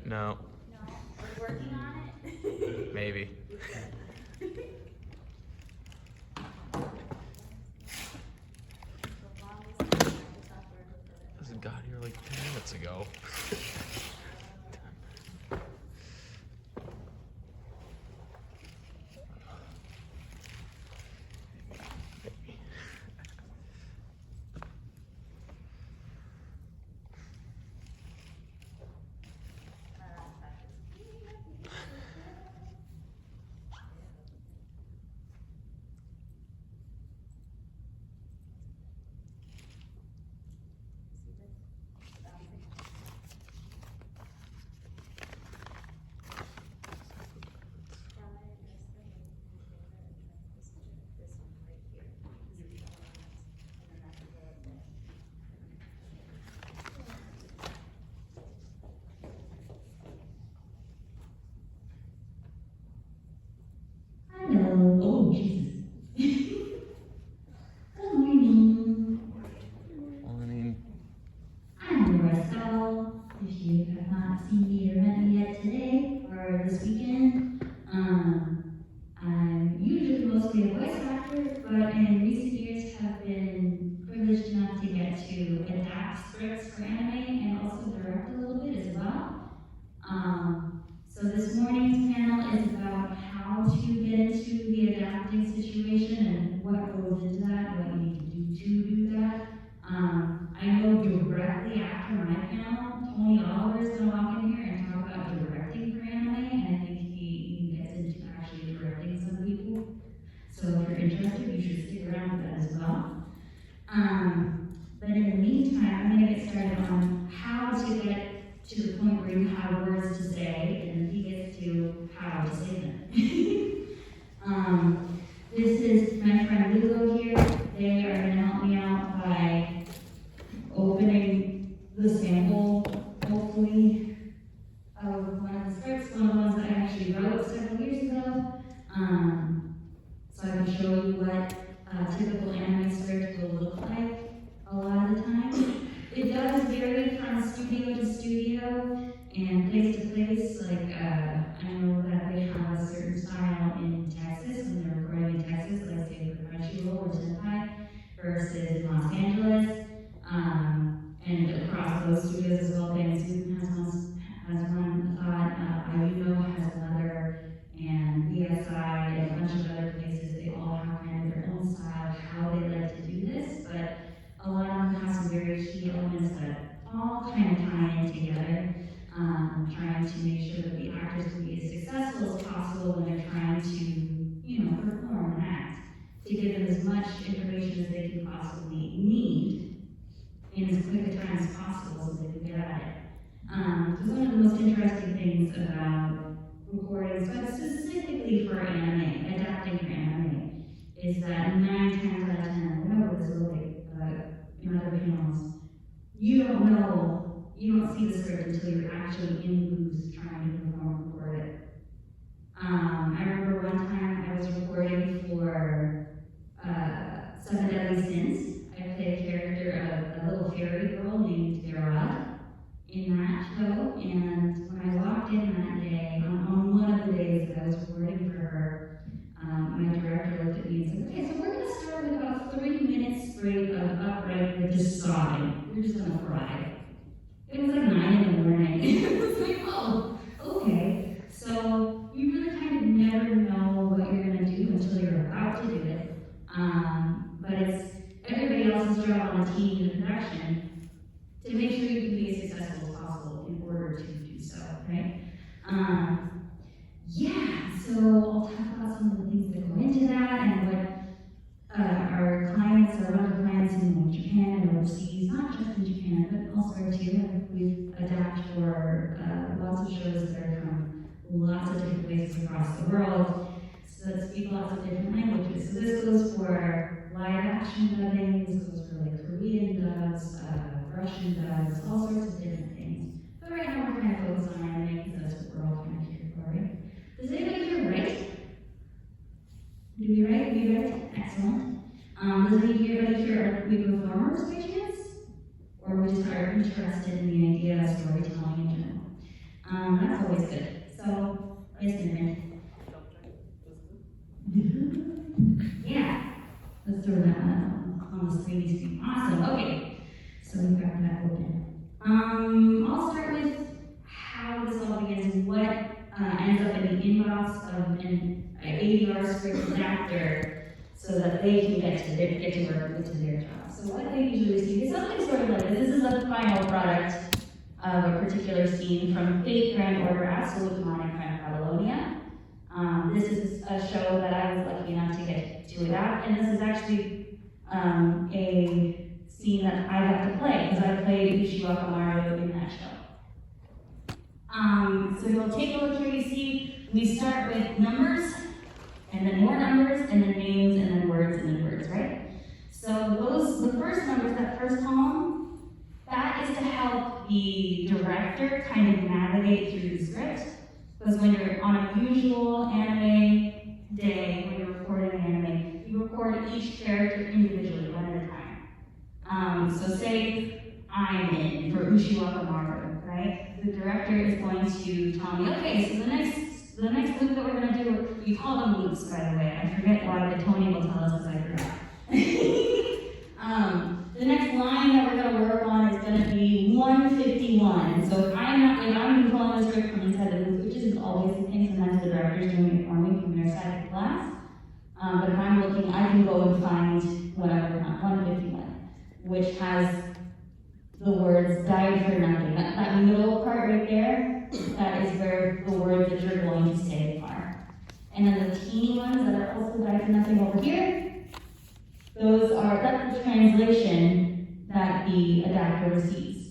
No. No? We're working on it? Maybe. The longest time I just thought we were good. This got here like 10 minutes ago. Hello. Oh, Jesus. Good morning. Morning. I'm Laura Stahl. If you have not seen me or met me yet today or this weekend, I'm usually mostly a voice actor, but in recent years have been privileged enough to get to adapt scripts for anime and also direct a little bit as well. So this morning's panel is about how to get into the adapting situation and what goes into that, what you need to do that. I know directly after my panel, Tony Oliver is going to walk in here and talk about directing for anime, and I think he gets into actually directing some people. So if you're interested, you should stick around for that as well. But in the meantime, I'm going to get started on how to get to the point where you have words to say, and he gets to how to say them. This is my friend Lugo here. They are going to help me out by opening the sample, hopefully, of one of the scripts, one of the ones that I actually wrote several years ago. So I can show you what a typical anime script will look like a lot of the time. It does vary from studio to studio and place to place. Like, I know that they have a certain style in Texas when they're recording in Texas, like say for Crunchyroll or Sentai, versus Los Angeles. And across those studios as well, Bansu has one thought, Ayuno has another, and BSI and a bunch of other places. They all have kind of their own style of how they like to do this, but a lot of them have some very key elements that all kind of tie in together, trying to make sure that the actors can be as successful as possible when they're trying to, perform and act, to give them as much information as they can possibly need in as quick a time as possible so they can get at it. So one of the most interesting things about recordings, but specifically for anime, adapting for anime, is that 9 times out of 10, I know this will be in other panels, you don't see the script until you're actually in the booth trying to perform and record it. I remember one time I was recording for Seven Deadly Sins. I played a character, a little fairy girl named Gerard in that show, and when I walked in that day, on one of the days that I was recording for her, my director looked at me and said, okay, so we're going to start with about 3 minutes straight of upright with just sobbing. We're just going to cry. It was like 9 in the morning. It was like, oh, okay. So you really kind of never know what you're going to do until you're about to do it. But it's everybody else's job on the team in the production to make sure you can be as successful as possible in order to do so, right? So I'll talk about some of the things that go into that and what our clients, our other clients in Japan and overseas, not just in Japan, but elsewhere too. And we've adapted for lots of shows that are from lots of different places across the world, so that speak lots of different languages. So this goes for live action dubbing, this goes for like Korean dubs, Russian dubs, all sorts of different things. But right now we're kind of focused on anime because that's what we're all kind of here for, right? Does anybody here write? Do we write? We write? Excellent. Does anybody here we performers by chance? Or we just are interested in the idea of storytelling in general? always good. So, nice to meet Yeah, let's throw that on the 3D screen. Awesome, okay. So we've got that open. I'll start with how this all begins, what ends up in the inbox of an ADR script adapter so that they can get to work with their job. So what they usually receive is something sort of like this. This is the final product of a particular scene from Fate Grand Order Absolute Demonic Crime Babylonia. This is a show that I was lucky enough to get to adapt, and this is actually a scene that I got to play, because I played Ushiwaka Maru in that show. So you'll take a look here, you see, we start with numbers, and then more numbers, and then names, and then words, right? So the first numbers, that first column, that is to help the director kind of navigate through the script. Because when you're on a usual anime day, when you're recording anime, you record each character individually, one at a time. So say I'm in for Ushiwaka Maru, right? The director is going to tell me, okay, so the next loop that we're going to do, we call them loops, by the way. I forget why, but Tony will tell us because I forgot. The next line that we're going to work on is going to be 151. So if I'm controlling the script from inside the loop, which isn't always the thing, sometimes the director's doing it for me from their side of the class. But if I'm looking, I can go and find whatever, 151, which has the words died for nothing. That middle part right there, that is where the words that you're going to say are. And then the teeny ones that are also died for nothing over here, that's the translation that the adapter receives.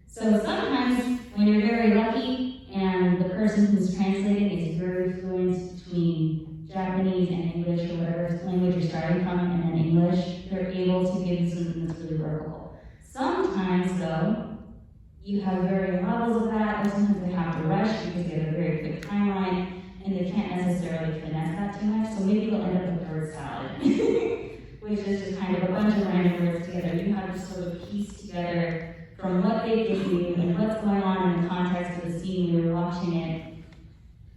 So sometimes when you're very lucky and the person who's translating is very fluent between Japanese and English or whatever language you're starting from and then English, they're able to give you something that's really workable. Sometimes though, you have varying levels of that, or sometimes they have to rush because they have a very quick timeline and they can't necessarily finesse that too much, so maybe you'll end up with word salad. Which is just kind of a bunch of random words together. You have to sort of piece together from what they give you and what's going on in the context of the scene when you're watching it,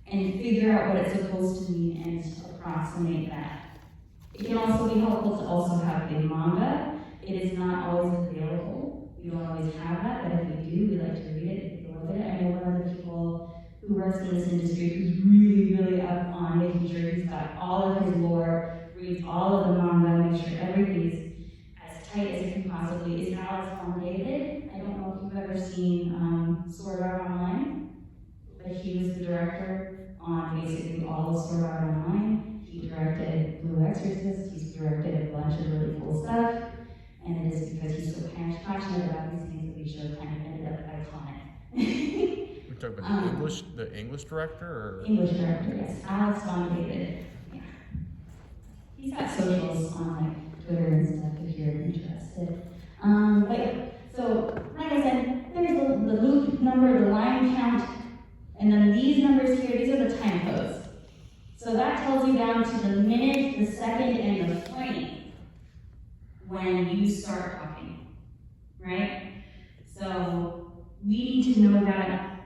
and figure out what it's supposed to mean and approximate that. It can also be helpful to also have the manga. It is not always available. We don't always have that, but if we do, we like to read it and take a look at it. I know one of the people who works in this industry who's really up on making sure he's got all of his lore, reads all of the manga, make sure everything is as tight as it can possibly. Is Alex von David? I don't know if you've ever seen Sword Art Online, but he was the director on basically all of Sword Art Online. He directed Blue Exorcist, he's directed a bunch of really cool stuff, and it is because he's so passionate about these things that we show kind of ended up iconic. We're talking about the English director, or? English director, yes. Alex von David. He's got socials on like Twitter and stuff if you're interested. But yeah, so like I said, there's the loop number, the line count, and then these numbers here, these are the time codes. So that tells you down to the minute, the second, and the frame when you start talking, right? So we need to know that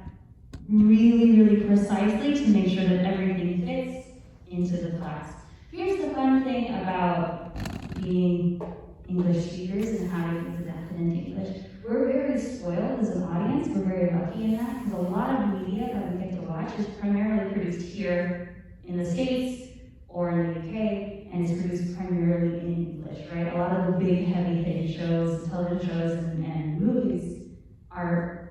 really precisely to make sure that everything fits into the class. Here's the fun thing about being English speakers and how to use adapted into English. We're very spoiled as an audience. We're very lucky in that because a lot of media that we get to watch is primarily produced here in the States or in the UK and is produced primarily in English, right? A lot of the big heavy hitting shows, television shows, and movies are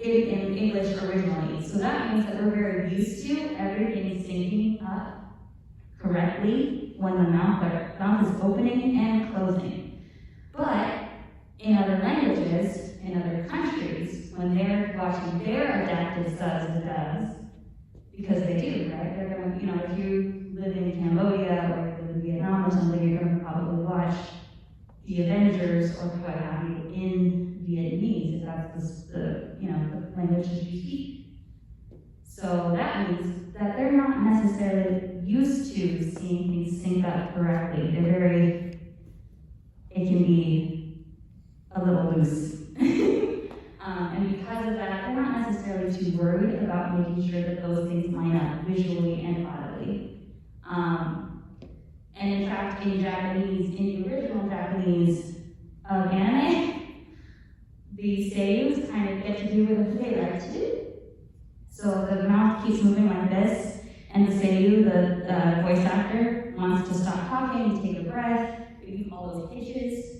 in English originally. So that means that we're very used to everything syncing up correctly when the mouth is opening and closing. But in other languages, in other countries, when they're watching their adapted subs and dubs, because they do, right? They're gonna, if you live in Cambodia or you live in Vietnam or something, you're gonna probably watch the Avengers or what have you in Vietnamese, if that's the language that you speak. So that means that they're not necessarily used to seeing things sync up correctly. It can be a little loose. And because of that, they're not necessarily too worried about making sure that those things line up visually and audibly. And in fact, in Japanese, in the original Japanese anime, the seiyus kind of get to do what they like to do. So the mouth keeps moving like this, and the seiyu, the voice actor, wants to stop talking and take a breath, maybe all those pitches.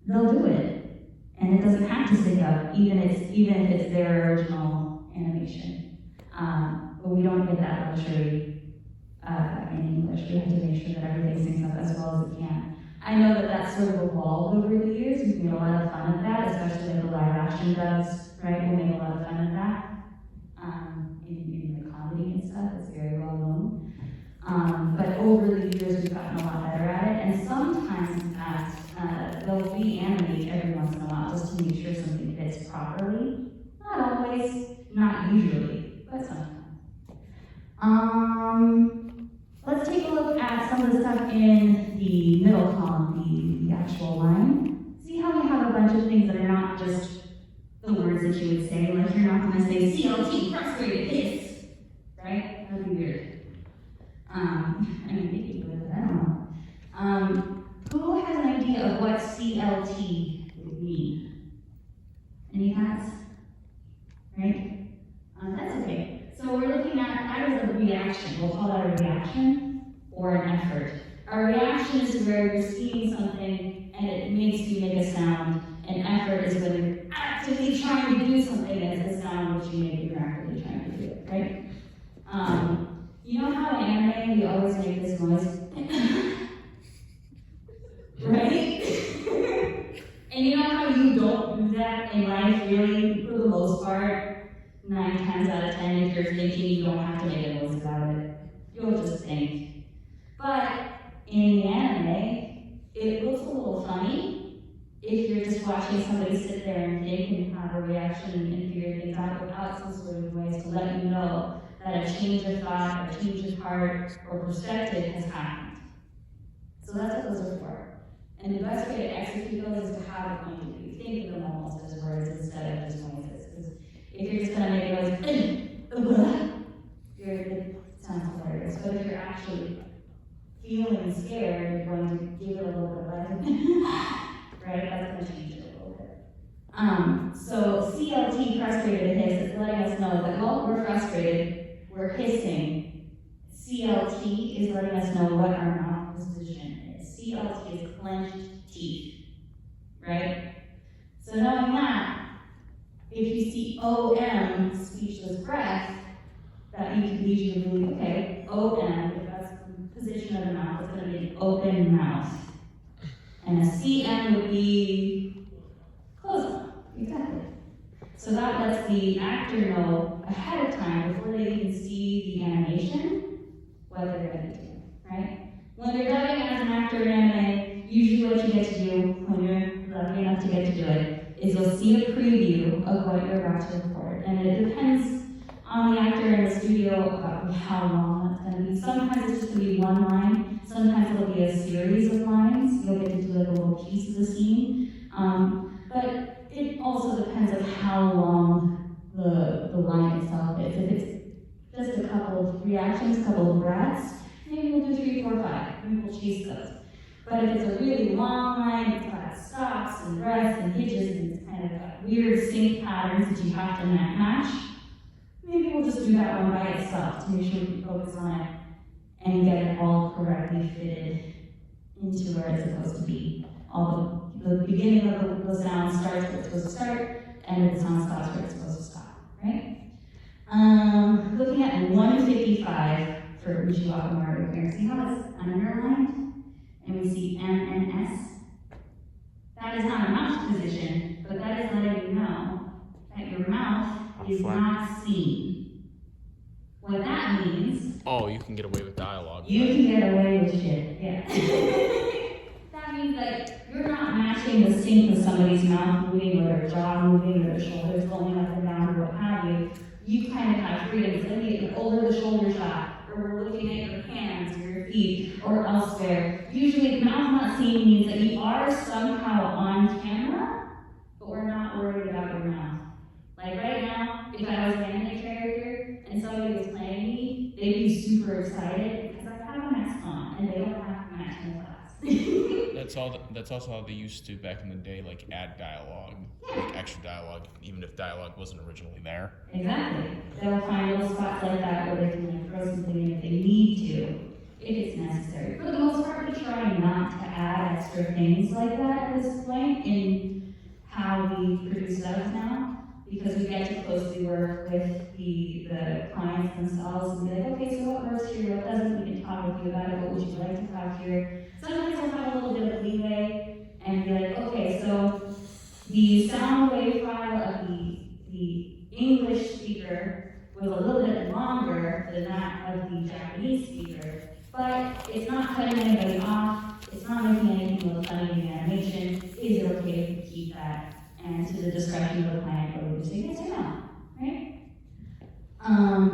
They'll do it, and it doesn't have to sync up, even if it's their original animation. But we don't get that luxury in English. We have to make sure that everything syncs up as well as it can. I know that that's sort of evolved over the years. We've made a lot of fun of that, especially like the live action dubs, right? We make a lot of fun of that in the comedy and stuff. It's very well known. But over the years, we've gotten a lot better at it. And sometimes, in fact, they'll reanimate every once in a while just to make sure something fits properly. Not always, not usually, but sometimes. Let's take a look at some of the stuff in the middle column, the actual line. See how we have a bunch of things that are not just the words that you would say, like you're not going to say CLT, frustrated, hiss, right? That would be weird. I mean, maybe you would, but I don't know. Who has an idea of what CLT would mean? Any hands? Right? That's okay. So we're looking at that as a reaction. We'll call that a reaction or an effort. A reaction is where you're seeing something and it makes you make a sound. An effort is when you're actively trying to do something as a sound which you make you're actively trying to do it, right? You know how in anime we always make this noise? Right? And you know how you don't do that in life really, for the most part? 9 times out of 10, if you're thinking, you don't have to make a noise about it. You'll just think. But in the anime, it looks a little funny if you're just watching somebody sit there and think and have a reaction and figure things out without some sort of noise to let you know that a change of thought, a change of heart, or perspective has happened. So that's what those are for. And the best way to execute those is to have a point of view. Think of them almost as words instead of just noises. If you're just going to make a noise, it sounds hilarious. But if you're actually feeling scared, you're going to give it a little bit of life. Right? That's going to change it a little bit. So CLT, frustrated hiss, is letting us know that while we're frustrated, we're hissing. CLT is letting us know what our mouth position is. CLT is clenched teeth. Right? So knowing that, if you see OM, speechless breath, that you can lead you to believe, okay, OM, if that's the position of the mouth, it's going to be an open mouth. And a CM would be closed mouth. Exactly. So that lets the actor know ahead of time, before they even see the animation, what they're going to do, right? When you're dubbing as an actor in anime, usually what you get to do, when you're lucky enough to get to do it, is you'll see a preview of what you're about to record. And it depends on the actor in the studio about how long that's going to be. Sometimes it's just going to be one line. Sometimes it'll be a series of lines. You'll get to do like a little piece of the scene. But it also depends on how long the line itself is. If it's just a couple of reactions, a couple of breaths, maybe we'll do 3, 4, 5. Maybe we'll chase those. But if it's a really long line, it's got stops and breaths and hitches and it's kind of got weird sync patterns that you have to match, maybe we'll just do that one by itself to make sure we focus on it and get it all correctly fitted into where it's supposed to be. All the beginning of the sound starts where it's supposed to start, and the sound stops where it's supposed to stop, right? Looking at 155 for Uchiwaka Mario here, see how it's underlined? And we see M and S. That is not a mouth position, but that is letting you know that your mouth is not seen. What that means... Oh, you can get away with dialogue. You can get away with shit, yeah. That means that you're not matching the sync with somebody's mouth moving, or their jaw moving, or their shoulders going up and down, or what have you. You kind of have freedom. So maybe an over-the-shoulder shot, or we're looking at your hands, or your feet, or elsewhere. Usually, mouth not seen means that you are somehow on camera, but we're not worried about your mouth. Like right now, if I was an anime character and somebody was playing me, they'd be super excited because I have a mask on and they don't have to match my class. That's also how they used to back in the day, like add dialogue, like extra dialogue, even if dialogue wasn't originally there. Exactly. They'll find little spots like that where they can like throw something in if they need to, if it's necessary. For the most part, we try not to add extra things like that at this point in how we produce subs now, because we get to closely work with the clients themselves and be like, okay, so what works here, what doesn't, we can talk with you about it, what would you like to have here. Sometimes we'll have a little bit of leeway and be like, okay, so the sound wave file of the English speaker was a little bit longer than that of the Japanese speaker, but it's not cutting anybody off, it's not making anything look funny in the animation. Is it okay if we keep that? And to the discretion of the client, or we just say yes or no, right?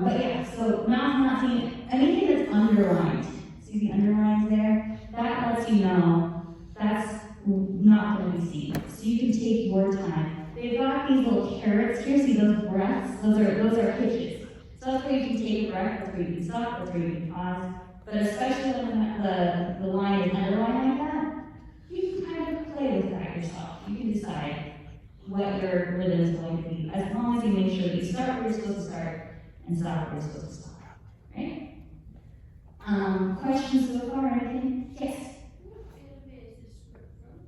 But yeah, so not seeing anything that's underlined. See the underlines there? That lets you know that's not going to be seen. So you can take your time. They've got these little carrots here. See those breaths? Those are pitches. So that's where you can take a breath. That's where you can stop. That's where you can pause. But especially when the line is underlined like that, you can kind of play with that yourself. You can decide what your rhythm is going to be, as long as you make sure that you start where you're supposed to start and stop where you're supposed to stop, right? Questions so far, anything? Yes?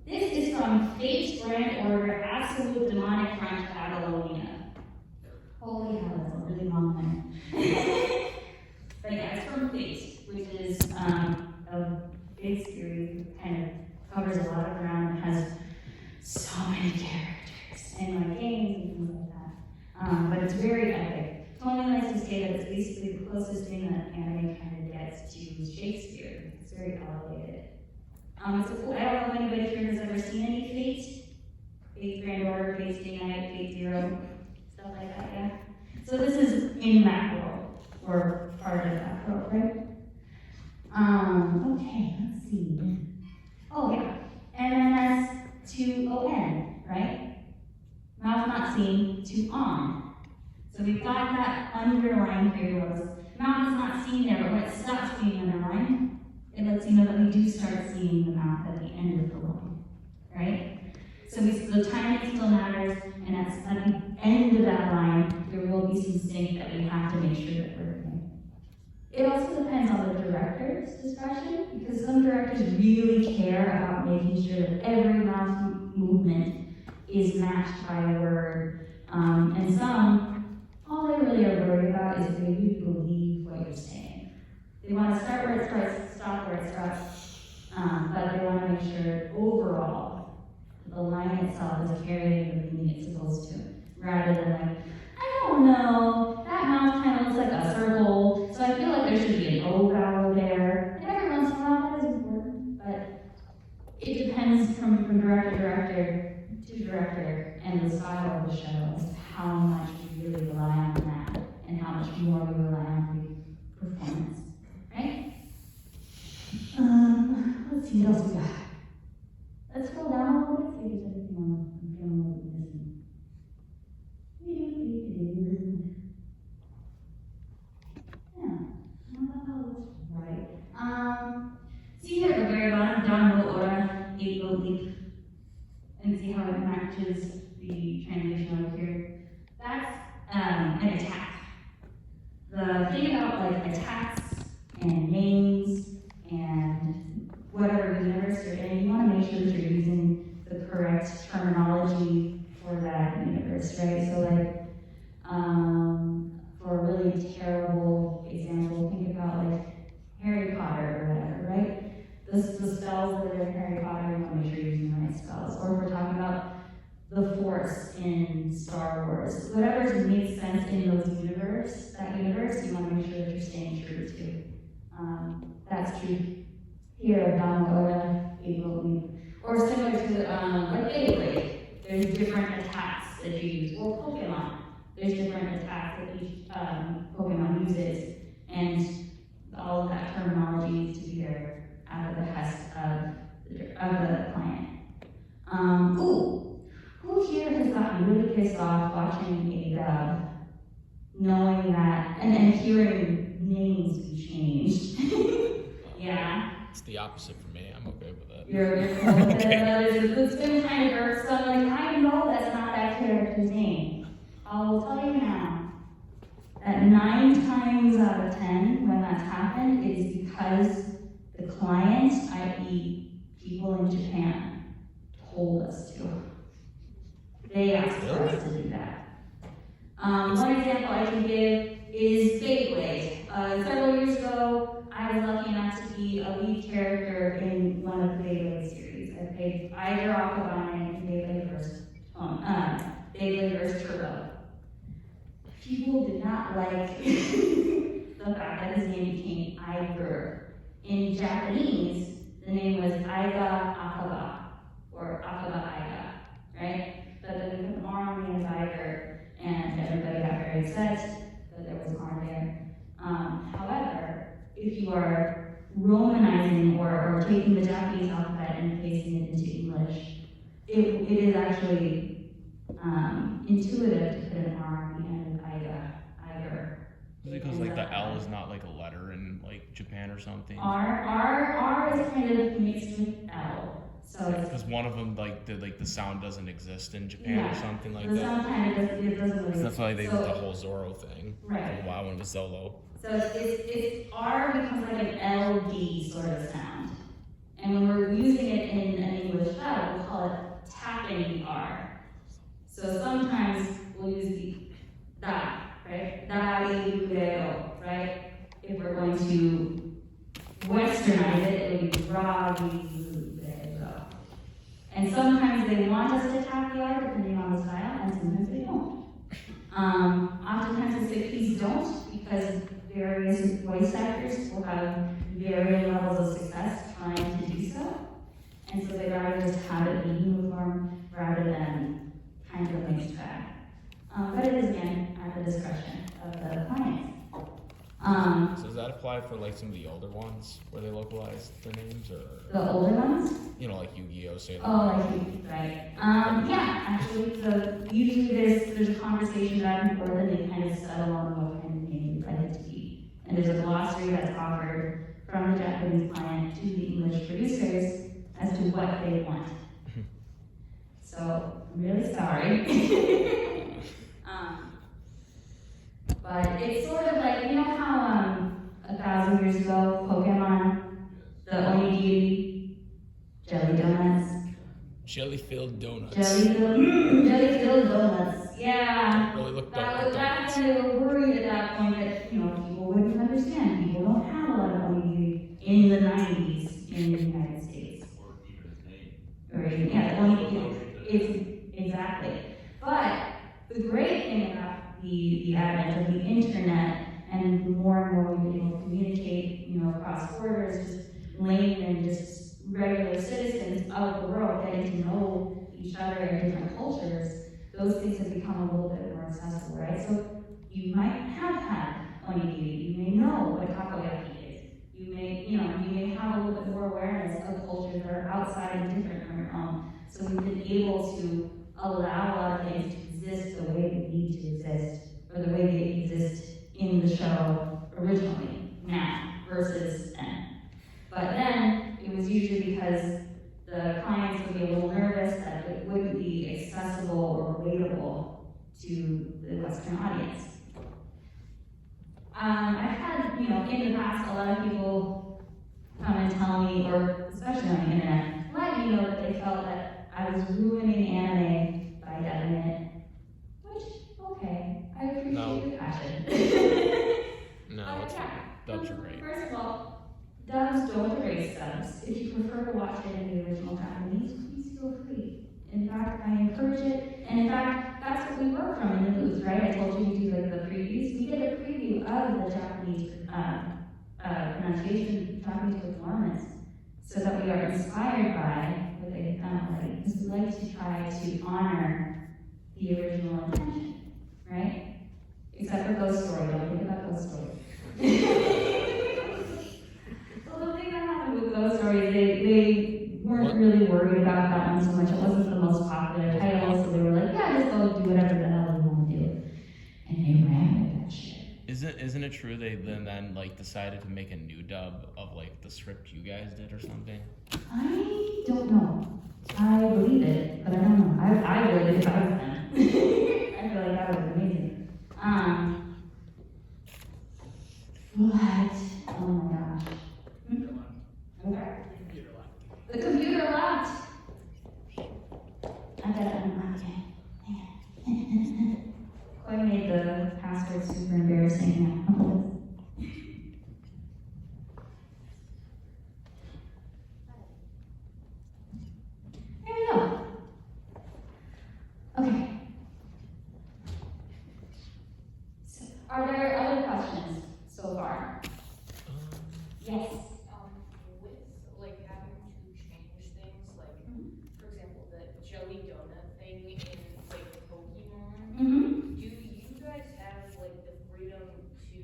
This is from Fate's Grand Order, Absolute Demonic Crunch Babylonia. Holy hell, that's a really long one. But yeah, it's from Fate, which is a big series, kind of covers a lot of ground, and has so many characters and like games and things like that. But it's very epic. Tony likes to say that it's basically the closest thing that anime kind of gets to Shakespeare. It's very elevated. It's a cool, I don't know if anybody here has ever seen any Fate. Fate Grand Order, Fate Stay Night, Fate Zero, stuff like that, yeah. So this is in that world, or part of that world, right? Okay, let's see. Oh yeah, MNS2ON, right? Mouth not seen to on. So we've got that underlined here was mouth is not seen there, but when it stops being underlined, it lets you know that we do start seeing the mouth at the end of the line, right? So the timing still matters, and at the end of that line, there will be some sync that we have to make sure that we're doing. It also depends on the director's discretion, because some directors really care about making sure that every mouth movement is matched by a word, and some, all they really are worried about is if they really believe what you're saying. They want to start where it starts, stop where it stops, but they want to make sure overall the line itself is carrying the meaning it's supposed to, rather than like, I don't know, that mouth kind of looks like a circle, so I feel like there should be an O vowel there. And every once in a while that is important, but it depends from director to director and the style of the show as to how much we really rely on that and how much more we rely on the performance, right? Let's see what else we got. Let's scroll down a little bit, see if there's anything I'm feeling a little missing. Yeah, no, that's right. See here at the very bottom, down no aura, 8-vote leap, and see how it matches the translation over here. That's an attack. The thing about like attacks and names and whatever universe you're in, you want to make sure that you're using the correct terminology for that universe, right? So like, for a really terrible example, think about like Harry Potter or whatever, right? The spells that are in Harry Potter, you want to make sure you're using the right spells. Or if we're talking about the Force in Star Wars, whatever makes sense in that universe, you want to make sure that you're staying true to. That's true here, Donna, April, or similar to like Beyblade. There's different attacks that you use, or Pokemon. There's different attacks that each Pokemon uses, and all of that terminology needs to be there at the behest of the client. Who here has gotten really pissed off watching a dub hearing names be changed. Yeah. It's the opposite for me. I'm okay with that. You're cool with it. It's been kind of irksome. Like, I know that's not that character's name. I will tell you now that 9 times out of 10 when that's happened is because the client, i.e. people in Japan, told us to. They asked for us to do that. One example I can give is Beyblade. Several years ago, I was lucky enough to be a lead character in one of the Beyblade series. I played either Aquabane in Beyblade vs. Turbo. People did not like the fact that his name became Iger. In Japanese, the name was Aiga Akaba, or Akaba Aiga, right? But then we put the R on the end of Iger, and everybody got very upset that there was R there. However, if you are Romanizing or taking the Japanese alphabet and placing it into English, it is actually intuitive to put an R on the end of Iger. Is it because like the L is not like a letter in like Japan or something? R is kind of mixed with L. So it's Because one of them like the sound doesn't exist in Japan or something like the that. sound kind of it doesn't really. So that's why they did so, the whole Zorro thing. Right. Wow, when it was Zolo. So it's R becomes like an LD sort of sound. And when we're using it in an English vowel, we'll call it tapping the R. So sometimes we'll use the da, right? Da, right? If we're going to westernize it, it would be ra, and sometimes they want us to tap the R depending on the style, and sometimes they don't. Oftentimes they say please don't, because various voice actors will have varying levels of success trying to do so. And so they'd rather just have it be uniform rather than kind of a mixed bag. But it is again at the discretion of the clients. So does that apply for like some of the older ones where they localize their names, or The older ones? you know, like Yu-Gi-Oh, say that? Oh, I see, right. Yeah, actually, so usually there's a conversation back and forth, and they kind of settle on what kind of name you'd like it to be. And there's a glossary that's offered from the Japanese client to the English producers as to what they want. So, I'm really sorry. But it's sort of like, you know how 1,000 years ago, Pokemon, the onigiri, jelly donuts? Jelly-filled donuts. Jelly-filled donuts, yeah. Really looked That like was donuts. back when they were worried at that point that, people wouldn't understand. People don't have a lot of onigiri in the 90s in the United States. Or even, yeah, onigiri, it's, exactly. But the great thing about the advent of the internet and more and more we've been able to communicate, across borders, just laymen, just regular citizens of the world getting to know each other in different cultures, those things have become a little bit more accessible, right? So you might have had onigiri, you may know what takoyaki is, you may have a little bit more awareness of cultures that are outside and different from your own. So we've been able to allow a lot of things to exist the way they need to exist, or the way they exist in the show originally, now, versus then. But then, it was usually because the clients would be a little nervous that it wouldn't be accessible or relatable to the Western audience. I've had, in the past, a lot of people come and tell me, or especially on the internet, let me know that they felt that I was ruining anime by dubbing it. Which, okay, I appreciate the passion. No, dubs are great. First of all, dubs don't erase subs. If you prefer to watch it in the original Japanese, please feel free. In fact, I encourage it, and in fact, that's what we work from in the booth, right? I told you we do like the previews. We did a preview of the Japanese pronunciation, Japanese performance, so that we are inspired by what they've done already. Because we like to try to honor the original intention, right? Except for Ghost Story, don't think about Ghost Story. Well, the thing that happened with Ghost Story, they weren't really worried about that one so much. It wasn't the most popular title, so they were like, yeah, just go do whatever the hell you want to do. And they ran with that shit. Is Isn't it true they then like decided to make a new dub of like the script you guys did or something? I don't know. I believe it, but I don't know. I would if I was them. I feel like that was amazing. What? Oh my gosh. Okay. The computer locked. I gotta unlock it. Coy made the password super embarrassing now. There we go. Okay. So, are there other questions so far? Yes. With like having to change things, like for example, the jelly donut thing in like Pokemon. Mm-hmm. Do you guys have like the freedom to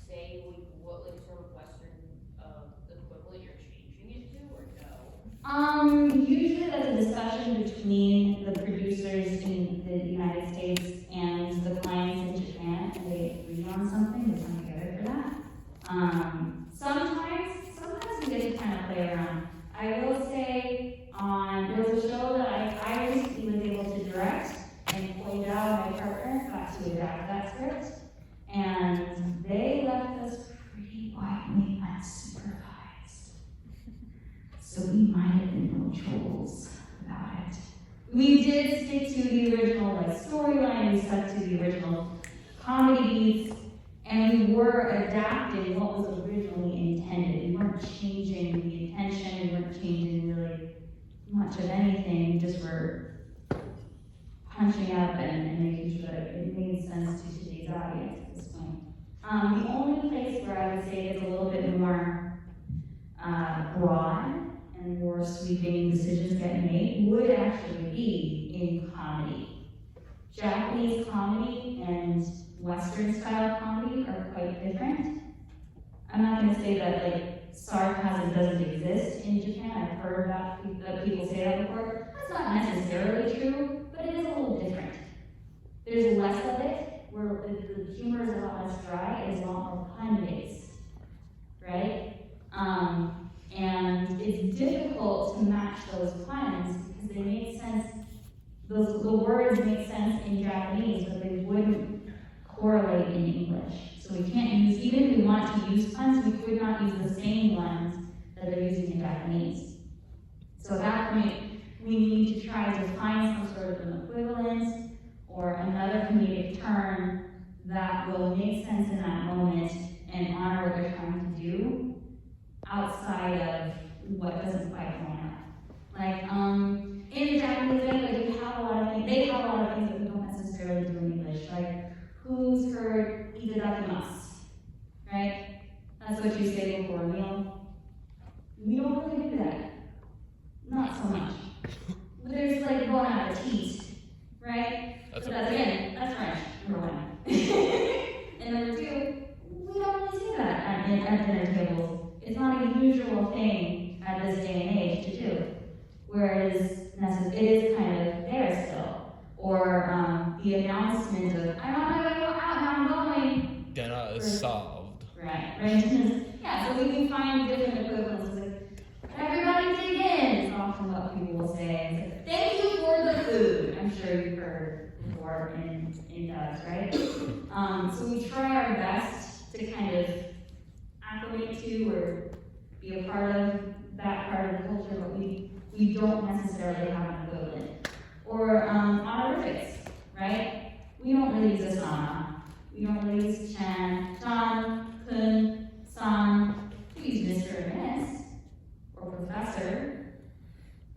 say like what like sort of Western equivalent you're changing it to, or no? Usually that's a discussion between the producers in the United States and the clients in Japan, and they agree on something, they come together for that. Sometimes we get to kind of play around. I will say, there was a show that I recently was able to direct, and Chloe Dow, my partner, got to adapt that script, and they left us pretty widely unsupervised. So we might have been no trolls about it. We did stick to the original storyline, we stuck to the original comedy beats, and we were adapting what was originally intended. We weren't changing the intention, we weren't changing really much of anything, we just were punching up and making sure that it made sense to today's audience at this point. The only place where I would say it's a little bit more broad and more sweeping decisions get made would actually be in comedy. Japanese comedy and Western style comedy are quite different. I'm not going to say that sarcasm doesn't exist in Japan. I've heard that people say that before. That's not necessarily true, but it is a little different. There's less of it, where the humor is a lot less dry, it is a lot more pun-based, right? And it's difficult to match those puns because they make sense, the words make sense in Japanese, but they wouldn't correlate in English. So we can't use, even if we want to use puns, we could not use the same ones that they're using in Japanese. So at that point, we need to try to find some sort of an equivalent or another comedic turn that will make sense in that moment and honor what they're trying to do outside of what doesn't quite line up. In the Japanese way, we have a lot of things, they have a lot of things that we don't necessarily do in English. Like, who's heard itadakimasu, right? That's what you say before a meal. We don't really do that. Not so much. But there's bon appetit, right? That's French, number one. And number two, we don't really see that at dinner tables. It's not a usual thing at this day and age to do. Whereas it is kind of there still. Or the announcement of, I'm not going to go out now, I'm going. Dinner is solved. Right. Yeah, so we can find different equivalents. Everybody dig in, is often what people will say. Thank you for the food. I'm sure you've heard before in dubs, right? So we try our best to kind of acclimate to or be a part of that part of the culture, but we don't necessarily have an equivalent. Or honorifics, right? We don't really use a sama. We don't really use chan, kun, san. We use Mr. and Miss, or professor.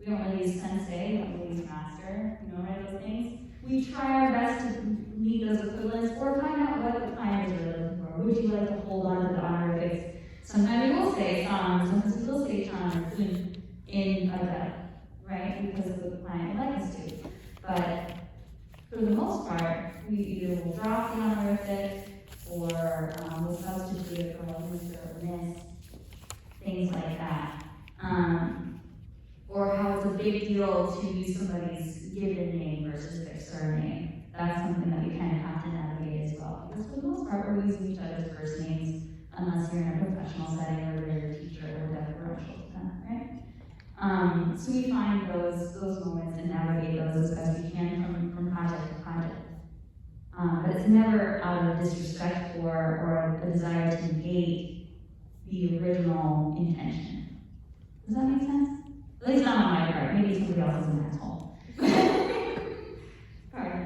We don't really use sensei, we don't really use master, any of those things. We try our best to meet those equivalents or find out what the client is really looking for. Would you like to hold on to the honorifics? Sometimes we will say san, sometimes we will say chan or kun in a dub, right? Because the client would like us to. But for the most part, we either will drop the honorific or we'll substitute it for Mr. or Miss, things like that. Or how it's a big deal to use somebody's given name versus their surname. That's something that we kind of have to navigate as well. Because for the most part, using each other's first names unless you're in a professional setting or you're a teacher or deferential to them, right? So we find those moments and navigate those as best we can from project to project. But it's never out of disrespect or a desire to negate the original intention. Does that make sense? At least not on my part. Maybe somebody else is an asshole. Pardon.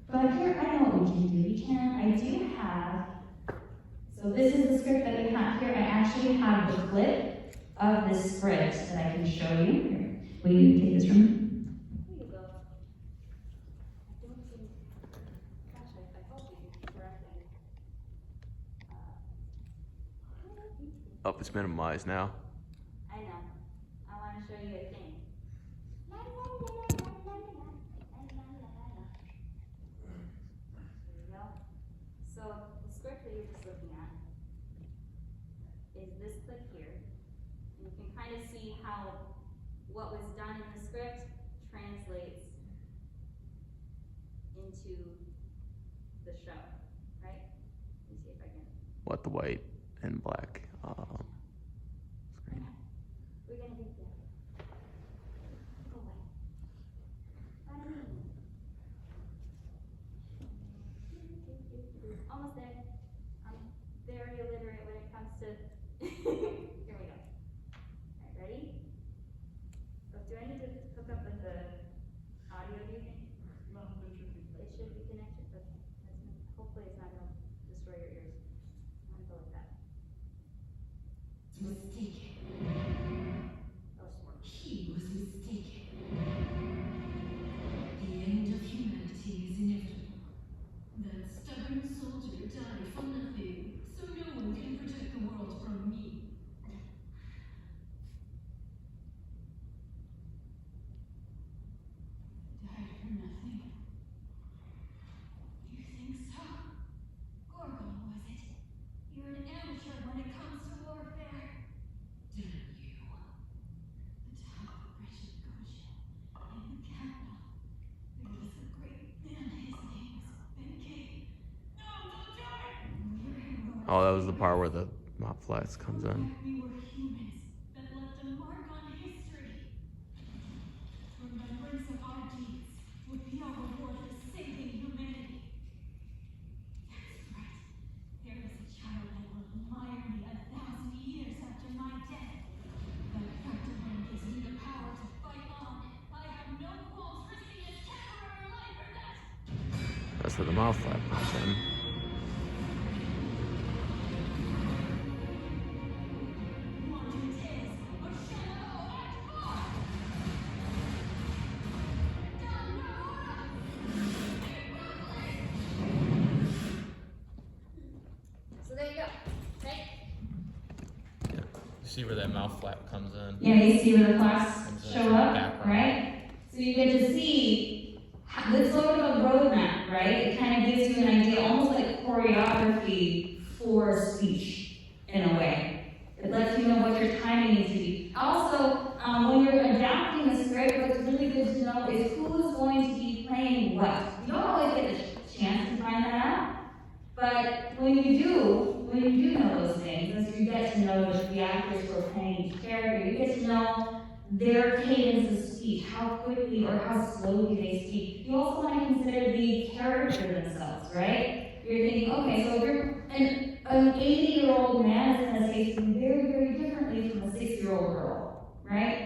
But here, I know what we can do. I do have, so this is the script that we have here. I actually have the clip of this script that I can show you. Here, will you take this from me? There you go. I don't think, gosh, I hope you correctly. Oh, it's minimized now. I know. I want to show you a thing. There you go. So the script that you're just looking at is this clip here. And you can kind of see how what was done in the script translates into the show, right? Let me see if I can. What, the white and black screen? We're gonna do that. Go away. Almost there. I'm very illiterate when it comes to. Here we go. Alright, ready? So do I need to hook up with the audio, do you think? No, it should be. It should be connected, but hopefully it's not gonna destroy your ears. I'm gonna go with that. Mistaken. Oh, smart. He was mistaken. The end of humanity is inevitable. That stubborn soldier died for nothing, so no one can protect the world from me. Died for nothing? You think so? Gorgon, was it? You're an amateur when it comes to warfare. Damn you. The top of Wretched Goshen, in the capital, there was a great man. His name was Benkei. No, don't do it! We're heroic. Oh, that was the part where the mop flash comes in. We were humans that left a mark on history. Remembrance of our deeds would be our reward for saving humanity. That's right. There is a child that will admire me 1,000 years after my death. That fact alone gives me the power to fight on. I have no qualms risking a temporary life for that. That's where the mouth flap comes in. Want to taste or shallow and fall? So there you go, right? You see where that mouth flap comes in? Yeah, you see where the flaps Comes in show from the up, background. right? So you get to see this sort of a roadmap, right? It kind of gives you an idea, almost like choreography for speech in a way. It lets you know what your timing needs to be. Also, when you're adapting a script, what's really good to know is who is going to be playing what. You don't always get a chance to find that out, but when you do know those things, as you get to know the actors who are playing each character, you get to know their cadence of speech, how quickly or how slowly they speak. You also want to consider the character themselves, right? You're thinking, okay, so if you're an 80-year-old man is going to say something very, very differently from a 6-year-old girl, right?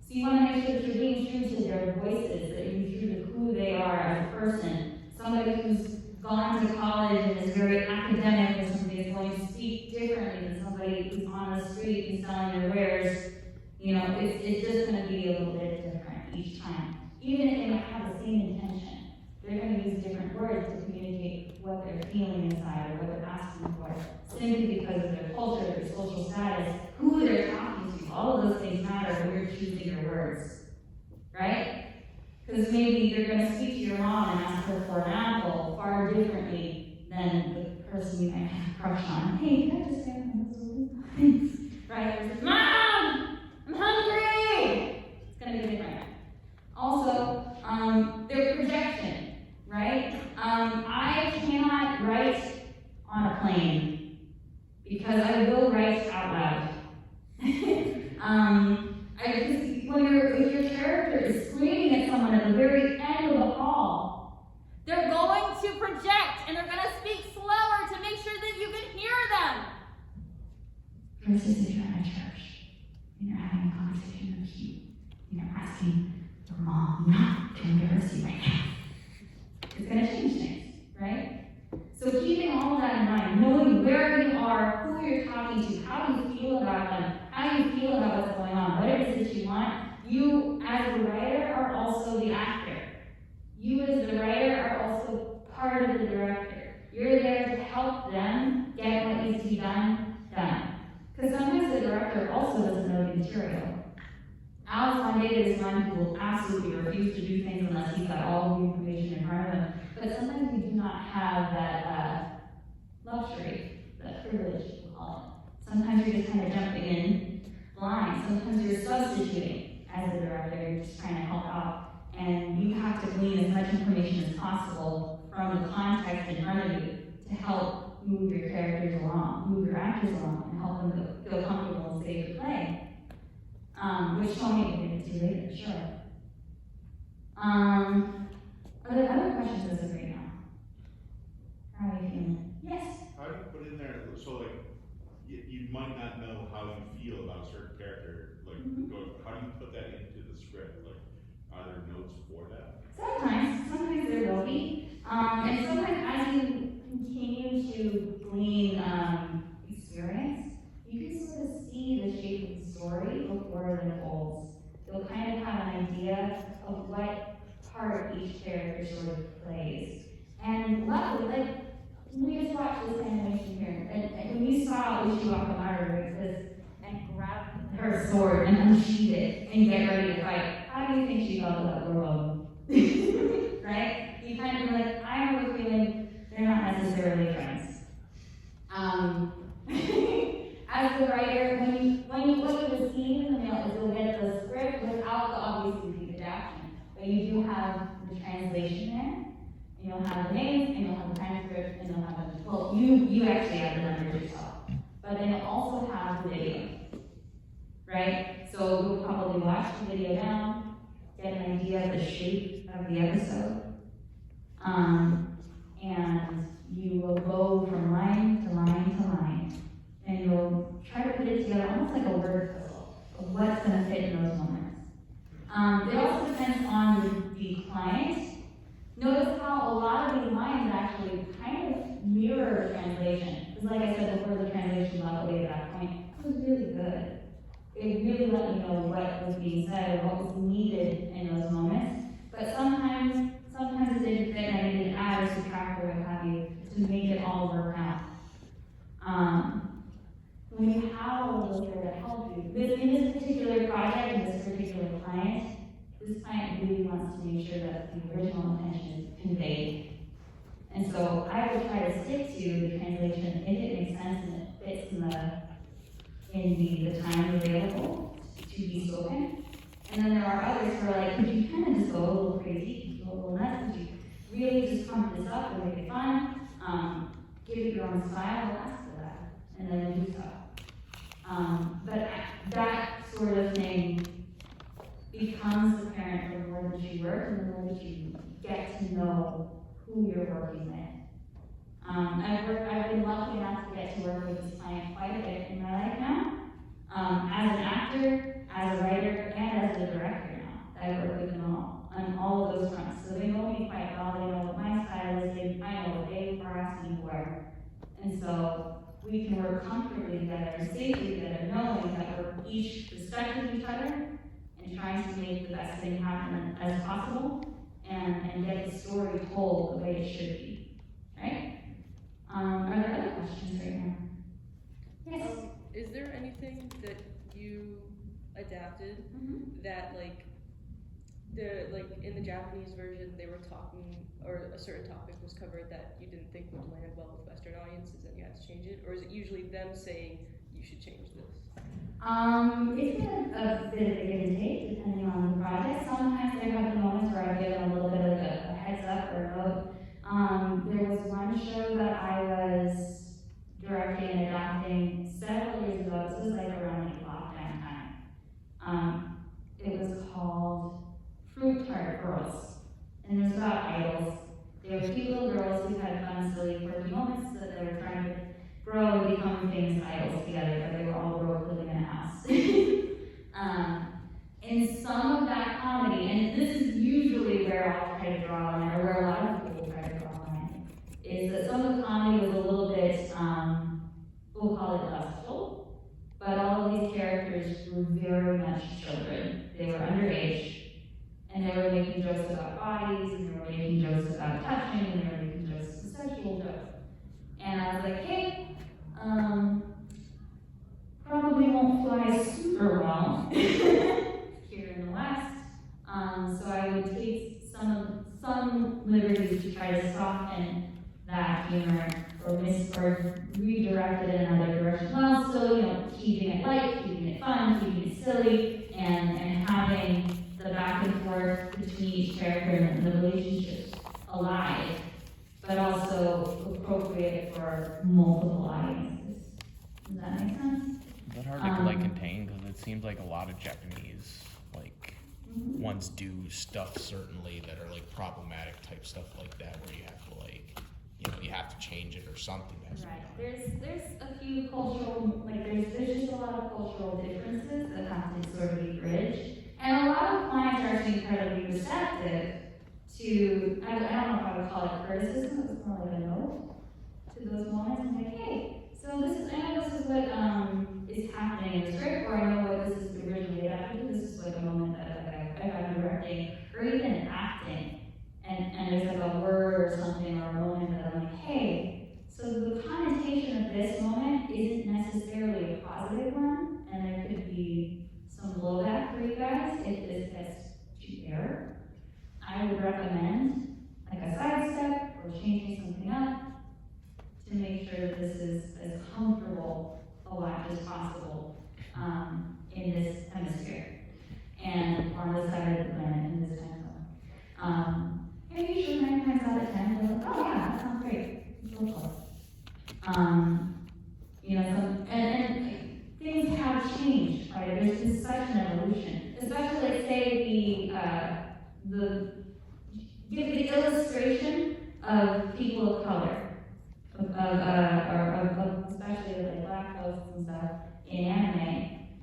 So you want to make sure that you're being true to their voices, that you're true to who they are as a person. Somebody who's gone to college and is very academic or something is going to speak differently than somebody who's on the street and selling their wares. You know, it's just going to be a little bit different each time. Even if they might have the same intention, they're going to use different words to communicate what they're feeling inside or what they're asking for, simply because of their culture, their social status, who they're talking to. All of those things matter when you're choosing your words, right? Because maybe you're going to speak to your mom and ask her for an apple far differently than the person you might have a crush on. Hey, can I just say things? Right? Or just, Mom! I'm hungry! It's going to be different. Also, their projection, right? right? I cannot write on a plane because I will write out loud. If your character is screaming at someone at the very end of the hall, They're going to project and they're going to speak slower to make sure that you can hear them. versus if you're at a church and you're having a conversation with you and you're asking your mom not to embarrass you right now. It's going to change things, right? So keeping all of that in mind, knowing where you are, who you're talking to, how you feel about them, how you feel about what's going on, what it is that you want, you as the writer are also the actor. You as the writer are also part of the director. You're there to help them get what needs to be done. Because sometimes the director also doesn't know the material. Alex Monday is one who will absolutely refuse to do things unless he's got all the information in front of him. But sometimes we do not have that luxury, that privilege, we'll call it. Sometimes you're just kind of jumping in blind. Sometimes you're substituting as a director. You're just trying to help out. And you have to glean as much information as possible from the context in front of you to help move your characters along, move your actors along, and help them feel comfortable and safe to play. Which Tony will get into later, sure. Are there other questions as of right now? How are you feeling? Yes? How do you put in there, so like, you might not know how you feel about a certain character, like, how do you put that into the script? Like, are there notes for that? Sometimes there will be. And sometimes as you continue to glean experience, you can sort of see the shape of the story before it unfolds. You'll kind of have an idea of what part each character sort of plays. And luckily, like, we just watched this animation here, and when you saw Ushiwaka Maru and grab her sword and unsheath it and get ready to fight, how do you think she felt about the world? Right? You kind of like, I have a feeling they're not necessarily friends. As the writer, what you will see in the mail is you'll get the script without the obviously the adaptation, but you do have the translation there, and you'll have the names, and you'll have the transcript, and you'll have the, well, you actually have the numbers yourself, but then you'll also have the video, right? So you'll probably watch the video now, get an idea of the shape of the episode, and you will go from line to line to line, and you'll try to put it together almost like a word puzzle of what's going to fit in those moments. It also depends on the client. Notice how a lot of these lines actually kind of mirror translation. Because like I said before, the translation luckily at that point was really good. It really let me know what was being said or what was needed in those moments. But sometimes it didn't fit and I needed to add or subtract or what have you to make it all work out. When you have all those there to help you, in this particular project and this particular client, this client really wants to make sure that the original intention is conveyed. And so I would try to stick to the translation if it makes sense and it fits in the time available to be spoken. And then there are others who are like, could you kind of just go a little crazy, go a little nuts, could you really just pump this up and make it fun, give it your own style, we'll ask for that, and then we'll do so. But that sort of thing becomes apparent the more that you work and the more that you get to know who you're working with. I've been lucky enough to get to work with this client quite a bit in my life now. As an actor, as a writer, and as a director now. I work with them all on all of those fronts. So they know me quite well, they know what my style is, I know what they are asking for. And so we can work comfortably together and safely together, knowing that we're each respecting each other and trying to make the best thing happen as possible and get the story told the way it should be. Right? Are there other questions right now? Yes? Is there anything that you adapted that in the Japanese version they were talking, or a certain topic was covered that you didn't think would land well with Western audiences and you had to change it? Or is it usually them saying, you should change this? It's been a bit of a give and take depending on the project. Sometimes there have been moments where I give them a little bit of a heads up or a note. There was one show that I was directing and adapting several years ago. This was like around like lockdown time. It was called Fruit Tart Girls, and it was about idols. They were cute little girls who had fun, silly, quirky moments that they were trying to grow and become famous idols together, but they were all broke living in a house. And some of that comedy, and this is usually where I'll try to draw a line, or where a lot of people try to draw a line, is that some of the comedy was a little bit, we'll call it lustful, but all of these characters were very much children. They were underage, and they were making jokes about bodies, and they were making jokes about touching, and they were making jokes, sexual jokes. And I was like, hey, probably won't fly super well here in the West. So I would take some liberties to try to soften that humor or redirect it in another direction, while still, keeping it light, keeping it fun, keeping it silly, and having the back and forth between each character and the relationships alive, but also appropriate for multiple audiences. Does that make sense? Is that hard to like contain? Because it seems like a lot of Japanese ones do stuff certainly that are like problematic type stuff like that, where you have to you have to change it or something. Right. There's a few cultural, there's just a lot of cultural differences that have to sort of be bridged. And a lot of clients are actually incredibly receptive to, I don't know if I would call it criticism, it's more like a note to those moments, and like, hey, so I know this is what is happening in the script, or I know what this is originally adapted, this is like a moment that if I'm directing, or even acting, and there's like a word or something, or a moment that I'm like, hey, so the connotation of this moment isn't necessarily a positive one, and there could be some blowback for you guys if this gets to air. I would recommend like a sidestep or changing something up to make sure that this is as comfortable a watch as possible in this hemisphere and on this side of the planet in this time zone. And usually 9 times out of 10, they're like, oh yeah, that sounds great. It's so close. And things have changed, right? There's been such an evolution. Especially, like, say, give the illustration of people of color, of especially like black folks and stuff in anime,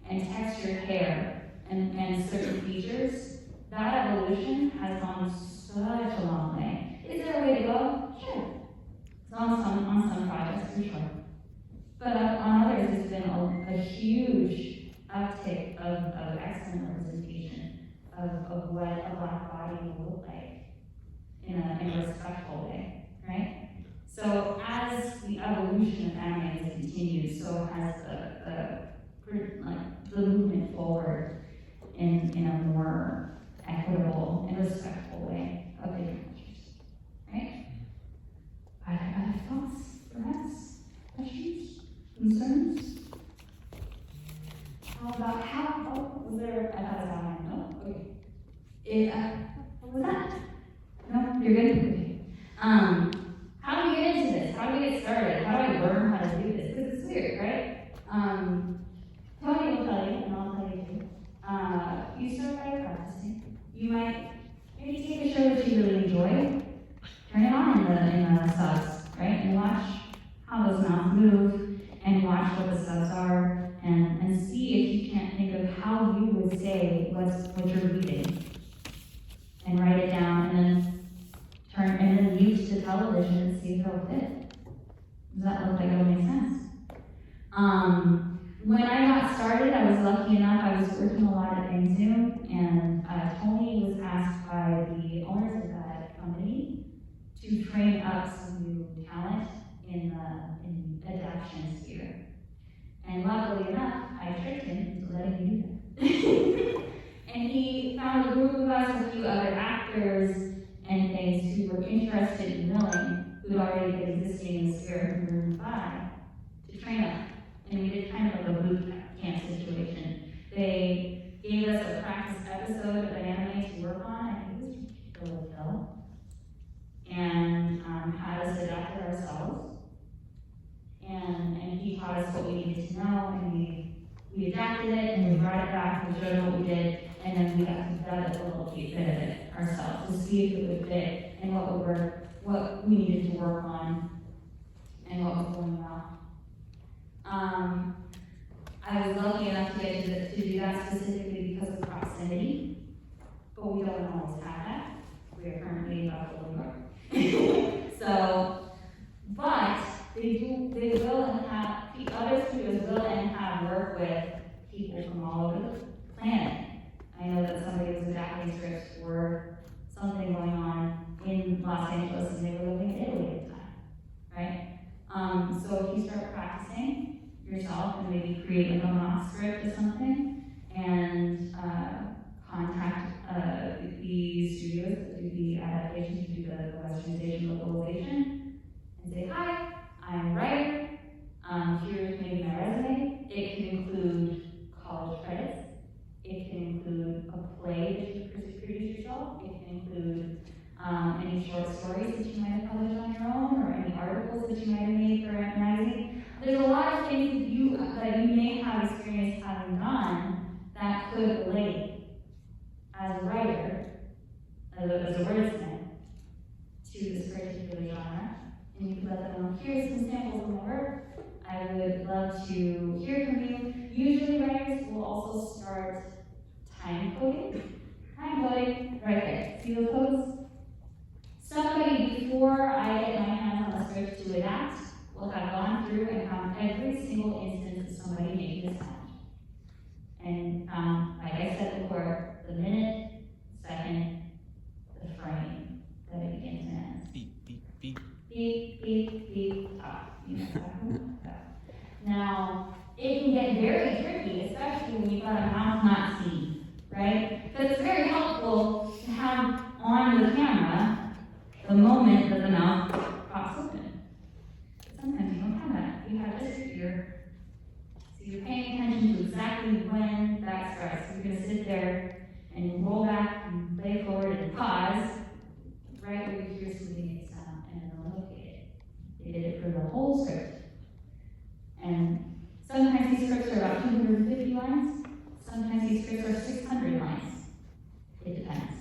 and textured hair and certain features. That evolution has gone such a long way. Is there a way to go? Sure. It's on some projects, for sure. But on others, it's been a huge uptick of excellent representation of what a black body will look like in a respectful way, right? So as the evolution of anime has continued, so has the movement forward in a more equitable and respectful way of different cultures, right? Other thoughts, perhaps, questions, concerns? Was there, I thought I saw mine, no? Okay. What was that? No, you're good? Okay. How do we get into this? How do we get started? How do I learn how to do this? Because it's weird, right? Tony will tell you, and I'll tell you too. You start by practicing. You might maybe take a show that you really enjoy, turn it on in the subs, right? And watch how those mouths move, and watch what the subs are, and see if you can't think of how you would say what you're reading. And write it down, and then use to television and see if it'll fit. Does that look like it'll make sense? When I got started, I was lucky enough, I was working a lot at Zoom, and Tony was asked by the owners of that company to train up some new talent in adaptation sphere. And luckily enough, I tricked him into letting me do that. And he found a group of us, a few other actors and things who were interested and willing, who'd already been existing in the sphere who were by, to train us. And we did kind of like a boot camp situation. They gave us a practice episode of an anime to work on. I think it was Kill la Kill. And adapted ourselves. And he taught us what we needed to know, and we adapted it, and we brought it back, we showed what we did, and then we got to develop a little bit of it ourselves to see if it would fit and what would work, what we needed to work on, and what was going well. I was lucky enough to get to do that specifically because of proximity, but we don't always have that. We are currently in Buffalo, New York. So, but they will and have, other studios will and have worked with people from all over the planet. I know that somebody was adapting scripts for something going on in Los Angeles and they were living in Italy at the time, right? So if you start practicing yourself and maybe create like a mock script or something and contact the studios that do the adaptations, do the westernization, localization, and say, hi, I'm a writer, here's maybe my resume. It can include college credits. It can include a play that you produced yourself. It can include any short stories that you might have published on your own, or any articles that you might have made for a magazine. There's a lot of things that you may have experienced having done that could relate as a writer, as a wordsmith, to this particular genre. And you can let them know, here's some samples of my work. I would love to hear from you. Usually writers will also start time coding. Time coding, right there. See those codes? Somebody, before I get my hands on a script to adapt, will have gone through and found every single instance of somebody making a sound. And like I said before, the minute, second, the frame that it begins and ends. Beep, beep, beep. Beep, beep, beep, you know exactly that. Now, it can get very tricky, especially when you've got a mouth not seen, right? Because it's very helpful to have on the camera the moment that the mouth pops open. Sometimes you don't have that. You have this here. So you're paying attention to exactly when that starts. You're going to sit there and roll back and play forward and pause right where you hear somebody make a sound and then locate it. They did it for the whole script. And sometimes these scripts are about 250 lines. Sometimes these scripts are 600 lines. It depends.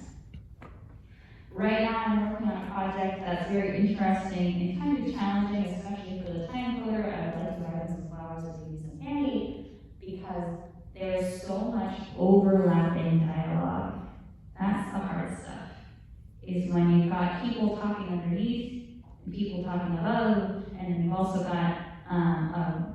Right now I'm working on a project that's very interesting and kind of challenging, especially for the time coder. I would like to buy them some flowers or maybe some candy because there's so much overlapping dialogue. That's the hard stuff. Is when you've got people talking underneath and people talking above, and then you've also got a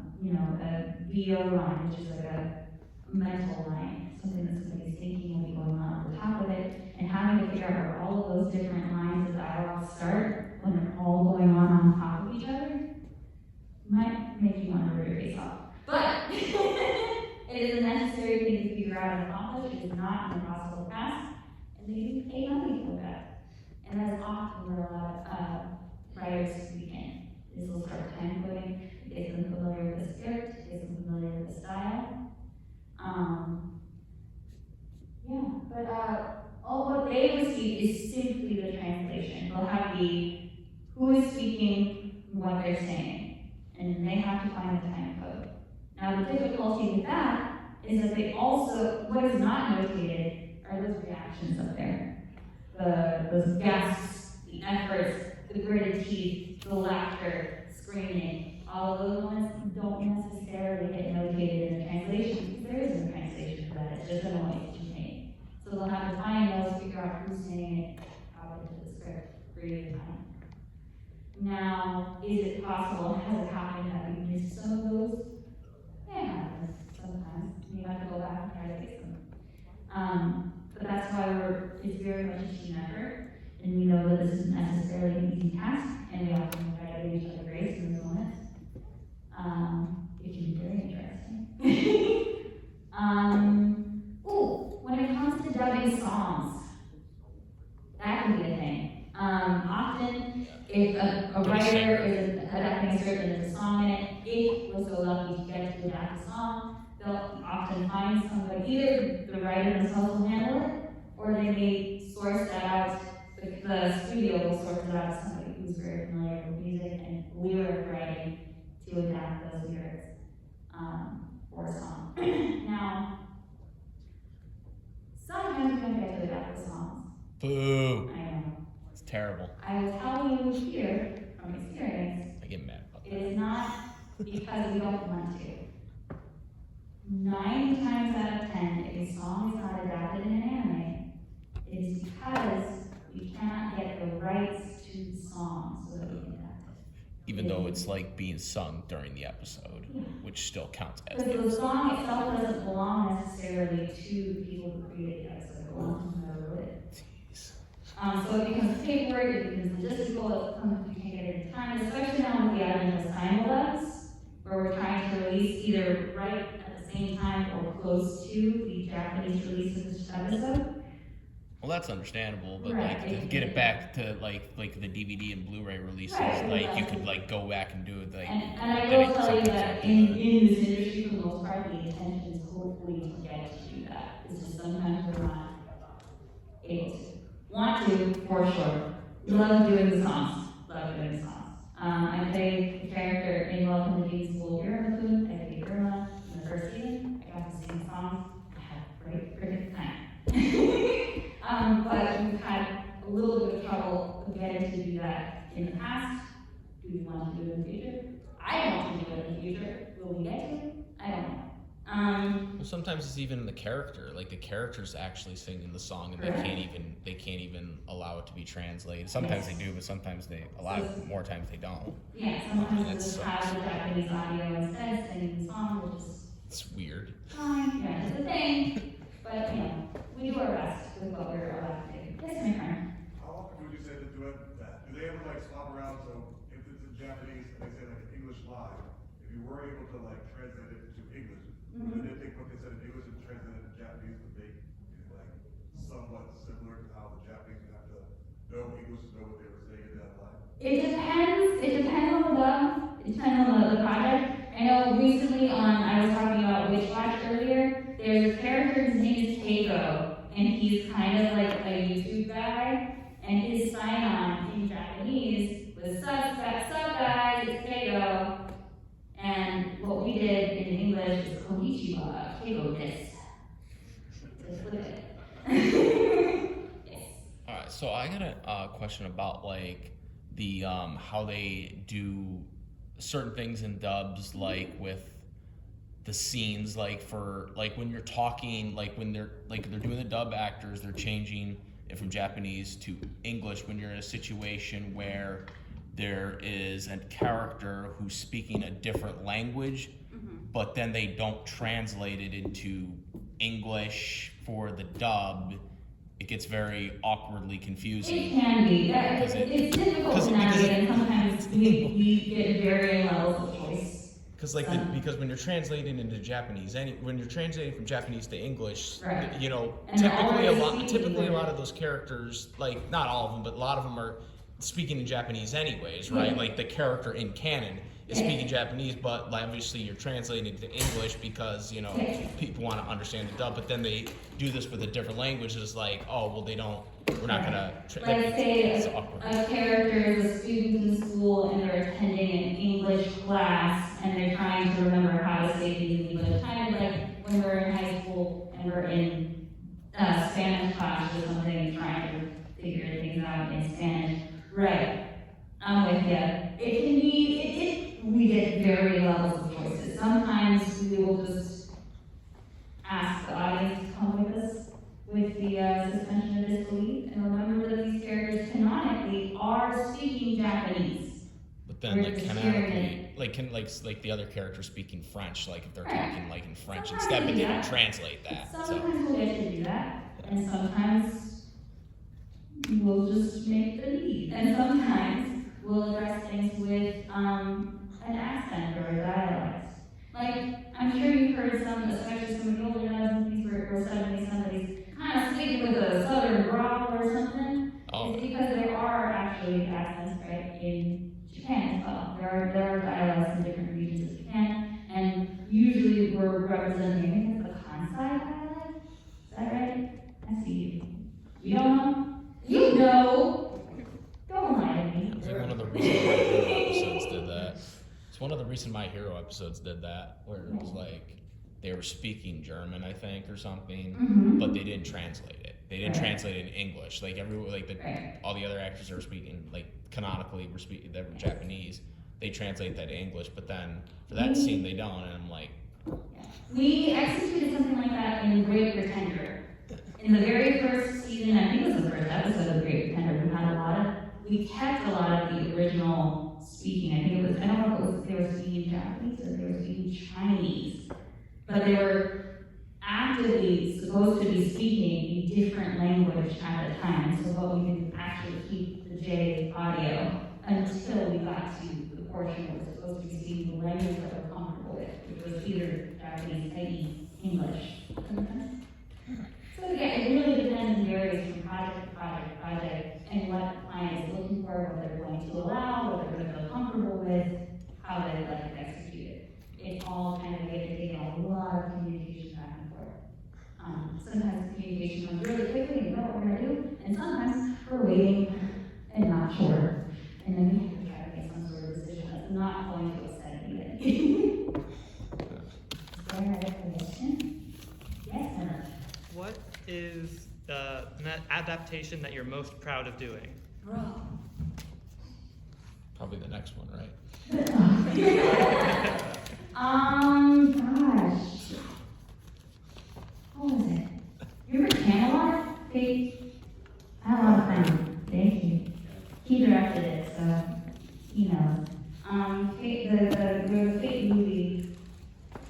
VO line, which is like a mental line, something that somebody's thinking will be going on at the top of it, and having to figure out where all of those different lines of dialogue start when they're all going on top of each other might make you want to rip your face off. But it is a necessary thing to figure out and accomplish. It is not an impossible task, and they do pay money for that. And that's often where a lot of writers begin. Is they'll start time coding, get them familiar with the script, get them familiar with the style. All what they receive is simply the translation. They'll have the who is speaking, what they're saying, and then they have to find the time code. Now the difficulty with that is that they also, what is not notated are those reactions up there. Those gasps, the efforts, the gritted teeth, the laughter, screaming, all of those ones don't necessarily get notated in the translation because there isn't a translation for that, it's just a noise to make. So they'll have to find those, figure out who's saying it, out into the script, create a time. Now, is it possible, has it happened that we missed some of those? Yeah, it happens sometimes. You have to go back and try to fix them. But that's why it's very much a team effort, and we know that this isn't necessarily an easy task, and we often try to give each other grace in those moments. It can be very interesting. When it comes to dubbing songs, that can be a thing. Often, if a writer is adapting a script and there's a song in it, if we're so lucky to get to adapt a song, they'll often find somebody, either the writer themselves will handle it, or they may source that out, the studio will source it out to somebody who who's very familiar with music and lyric writing to adapt those lyrics for a song. Now, sometimes we don't get to adapt the songs. Boo. I know. It's terrible. I will tell you here from experience, I get mad about it that. is not because we don't want to. 9 times out of 10, if a song is not adapted in an anime, it is because we cannot get the rights to the song so that we can adapt it. Even though it's like being sung during the episode, Yeah. which still counts as Because the song itself doesn't belong necessarily to the people who created the episode, it belongs to whoever wrote it. Jeez. So it becomes paperwork, it becomes logistical, it becomes, you can't get it in time, especially now with the advent of simuldubbs, where we're trying to release either right at the same time or close to the Japanese release of this episode. Well, that's understandable, but Right. like to get it back to like the DVD and Blu-ray releases, Right, like you exactly. could like go back and do it. Like, And I then will it- tell you sometimes that you have to do in this industry, for the most part, the intention is hopefully to get to do that. It's just sometimes we're not able to. Want to, for sure. Love doing the songs. Love doing the songs. I played the character in Welcome to Being School here in the Food. I played Irma in the first season. I got to sing songs. I had a great, great time. But we've had a little bit of trouble getting to do that in the past. Do we want to do it in the future? I want to do it in the future. Will we get to it? I don't know. Well, sometimes it's even the character. Like the character's actually singing the song, and Correct. they can't even allow it to be translated. Sometimes Yes. they do, but sometimes a lot of more times they don't. Yeah, sometimes That we just sucks. have the Japanese audio instead, singing the song, which is It's weird. fine, yeah, it's a thing. But, you know, we do our best with what we're allowed to do. Yes, my friend. How often would you say to do it that? Do they ever like swap around, so if it's in Japanese and they say like English live, if you were able to like translate it to English, would they take what they said in English and translate it to Japanese to make it like somewhat similar to how the Japanese would have to know English to know what they were saying in that live? It depends on the dub, it depends on the project. I know recently I was talking about Witch Watch earlier, there's a character, his name is Keiko, and he's kind of like a YouTube guy, and his sign-on in Japanese was sup guys, it's Keiko. And what we did in English is Konnichiwa, Keiko this. Just flip it. Yes. All right, so I got a question about like the how they do certain things in dubs, like with the scenes, like for like when you're talking, like when they're doing the dub actors, they're changing it from Japanese to English when you're in a situation where there is a character who's speaking a different language, but then they don't translate it into English for the dub. It gets very awkwardly confusing. It can be. Because It's difficult to navigate, and sometimes we get varying levels of choice. Because when you're translating into Japanese, when you're translating from Japanese to English, Right. you know, And they're typically already speaking a English. lot of those characters, like not all of them, but a lot of them are speaking in Japanese anyways, right? Yeah. Like the character in canon is Yeah. speaking Japanese, but obviously you're translating it to English because, you know, Yeah. people want to understand the dub, but then they do this with a different language. It's like, oh, well, we're not gonna. Let's say it's a awkward. character is a student in school and they're attending an English class and they're trying to remember how to say things in English. Kind of like when we're in high school and we're in Spanish class or something, trying to figure things out in Spanish. Right. I'm with you. It can be, we get varying levels of choices. Sometimes we will just ask the audience to come with us with the suspension of disbelief and remember that these characters canonically are speaking Japanese. But then, We're like, just canonically, hearing like the other character speaking French, like if they're Right. talking like in French Sometimes instead, we but do they don't that. translate that. So Sometimes we'll get to do that, and sometimes we'll just make the lead, and sometimes we'll address things with an accent or a dialect. Like, I'm sure you've heard some, especially some of the older movies where suddenly somebody's kind of speaking with a southern drawl or something. Oh. It's because there are actually accents, right, in Japan as well. There are dialects in different regions of Japan, and usually we're representing, I think it's the Kansai dialect. Is that right? I see you. You don't know? You know! Don't lie to me. it's like one of the one of the recent My Hero episodes did that, where it was like they were speaking German, I think, or something, Mhm. but they didn't translate it. They didn't Right. translate it in English. Like Right. all the other actors are speaking, like canonically were speaking, they were Japanese. They translate that to English, but then for that scene they don't, and I'm like, We executed something like that in Great Pretender. In the very first season, I think it was the first episode of Great Pretender, we kept a lot of the original speaking. I think it was, I don't know if it was, they were speaking Japanese or they were speaking Chinese, but they were actively supposed to be speaking a different language at the time, so what we could actually keep the J audio until we got to the portion that was supposed to be speaking the language that we're comfortable with, which was either Japanese, i.e. English. So yeah, it really depends and varies from project to project to project, and what the client is looking for, what they're going to allow, what they're going to feel comfortable with, how they like to execute it. It's all kind of taking a lot of communication back and forth. Sometimes communication comes really quickly and we know what we're going to do, and sometimes we're waiting and not sure. And then we have to try to make some sort of decision that's not going to upset anybody. Is there another question? Yes, Emma. What is the adaptation that you're most proud of doing? probably the next one, right? Gosh. What was it? You remember Camelot? I had a lot of fun. Thank you. He directed it, so he knows. The fake movie,